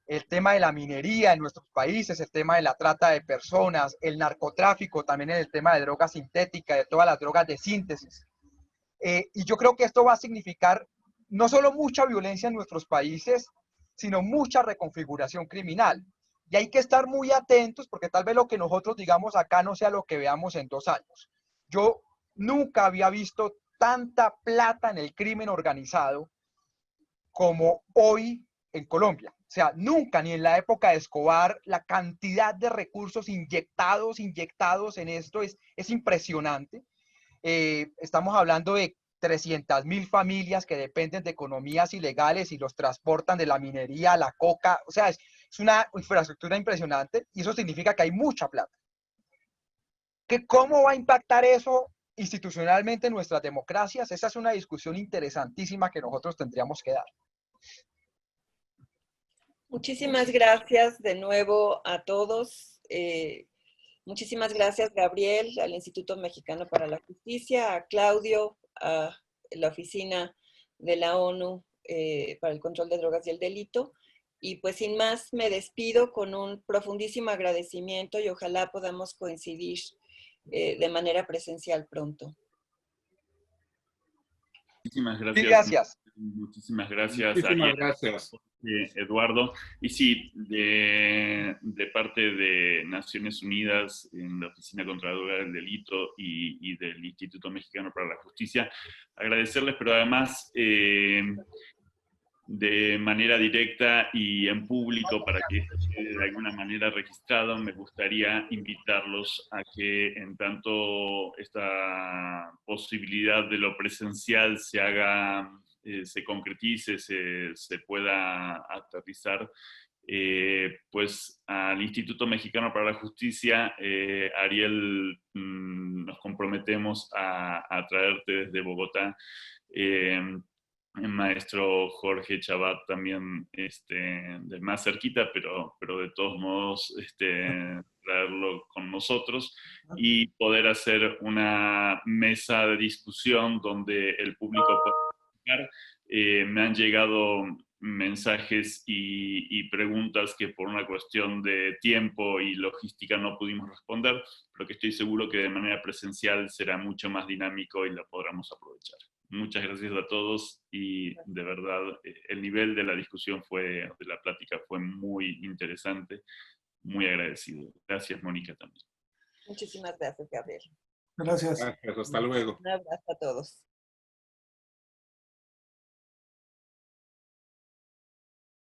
el tema de la minería en nuestros países, el tema de la trata de personas, el narcotráfico, también en el tema de drogas sintéticas, de todas las drogas de síntesis. Y yo creo que esto va a significar no solo mucha violencia en nuestros países, sino mucha reconfiguración criminal. Y hay que estar muy atentos porque tal vez lo que nosotros digamos acá no sea lo que veamos en 2 años. Yo nunca había visto tanta plata en el crimen organizado como hoy en Colombia. O sea, nunca, ni en la época de Escobar, la cantidad de recursos inyectados en esto es impresionante. Estamos hablando de 300.000 familias que dependen de economías ilegales y los transportan de la minería a la coca. O sea, es una infraestructura impresionante y eso significa que hay mucha plata. ¿Cómo va a impactar eso institucionalmente en nuestras democracias? Esa es una discusión interesantísima que nosotros tendríamos que dar. Muchísimas gracias de nuevo a todos. Muchísimas gracias, Gabriel, al Instituto Mexicano para la Justicia, a Claudio, a la Oficina de la ONU para el Control de Drogas y el Delito. Y pues sin más, me despido con un profundísimo agradecimiento y ojalá podamos coincidir de manera presencial pronto. Muchísimas gracias. Sí, gracias. Muchísimas gracias. Muchísimas gracias. Eduardo. Y sí, de parte de Naciones Unidas, en la Oficina contra la Droga y el Delito y del Instituto Mexicano para la Justicia, agradecerles, pero además de manera directa y en público para que esto quede de alguna manera registrado, me gustaría invitarlos a que en tanto esta posibilidad de lo presencial se haga, se concretice, se pueda aterrizar, pues al Instituto Mexicano para la Justicia, Ariel, nos comprometemos a traerte desde Bogotá. El maestro Jorge Chabat también, de más cerquita, pero de todos modos traerlo con nosotros y poder hacer una mesa de discusión donde el público pueda participar. Me han llegado mensajes y preguntas que por una cuestión de tiempo y logística no pudimos responder, pero que estoy seguro que de manera presencial será mucho más dinámico y la podremos aprovechar. Muchas gracias a todos y de verdad el nivel de la discusión de la plática fue muy interesante, muy agradecido. Gracias, Mónica, también. Muchísimas gracias, Gabriel. Gracias. Gracias, hasta luego. Un abrazo a todos.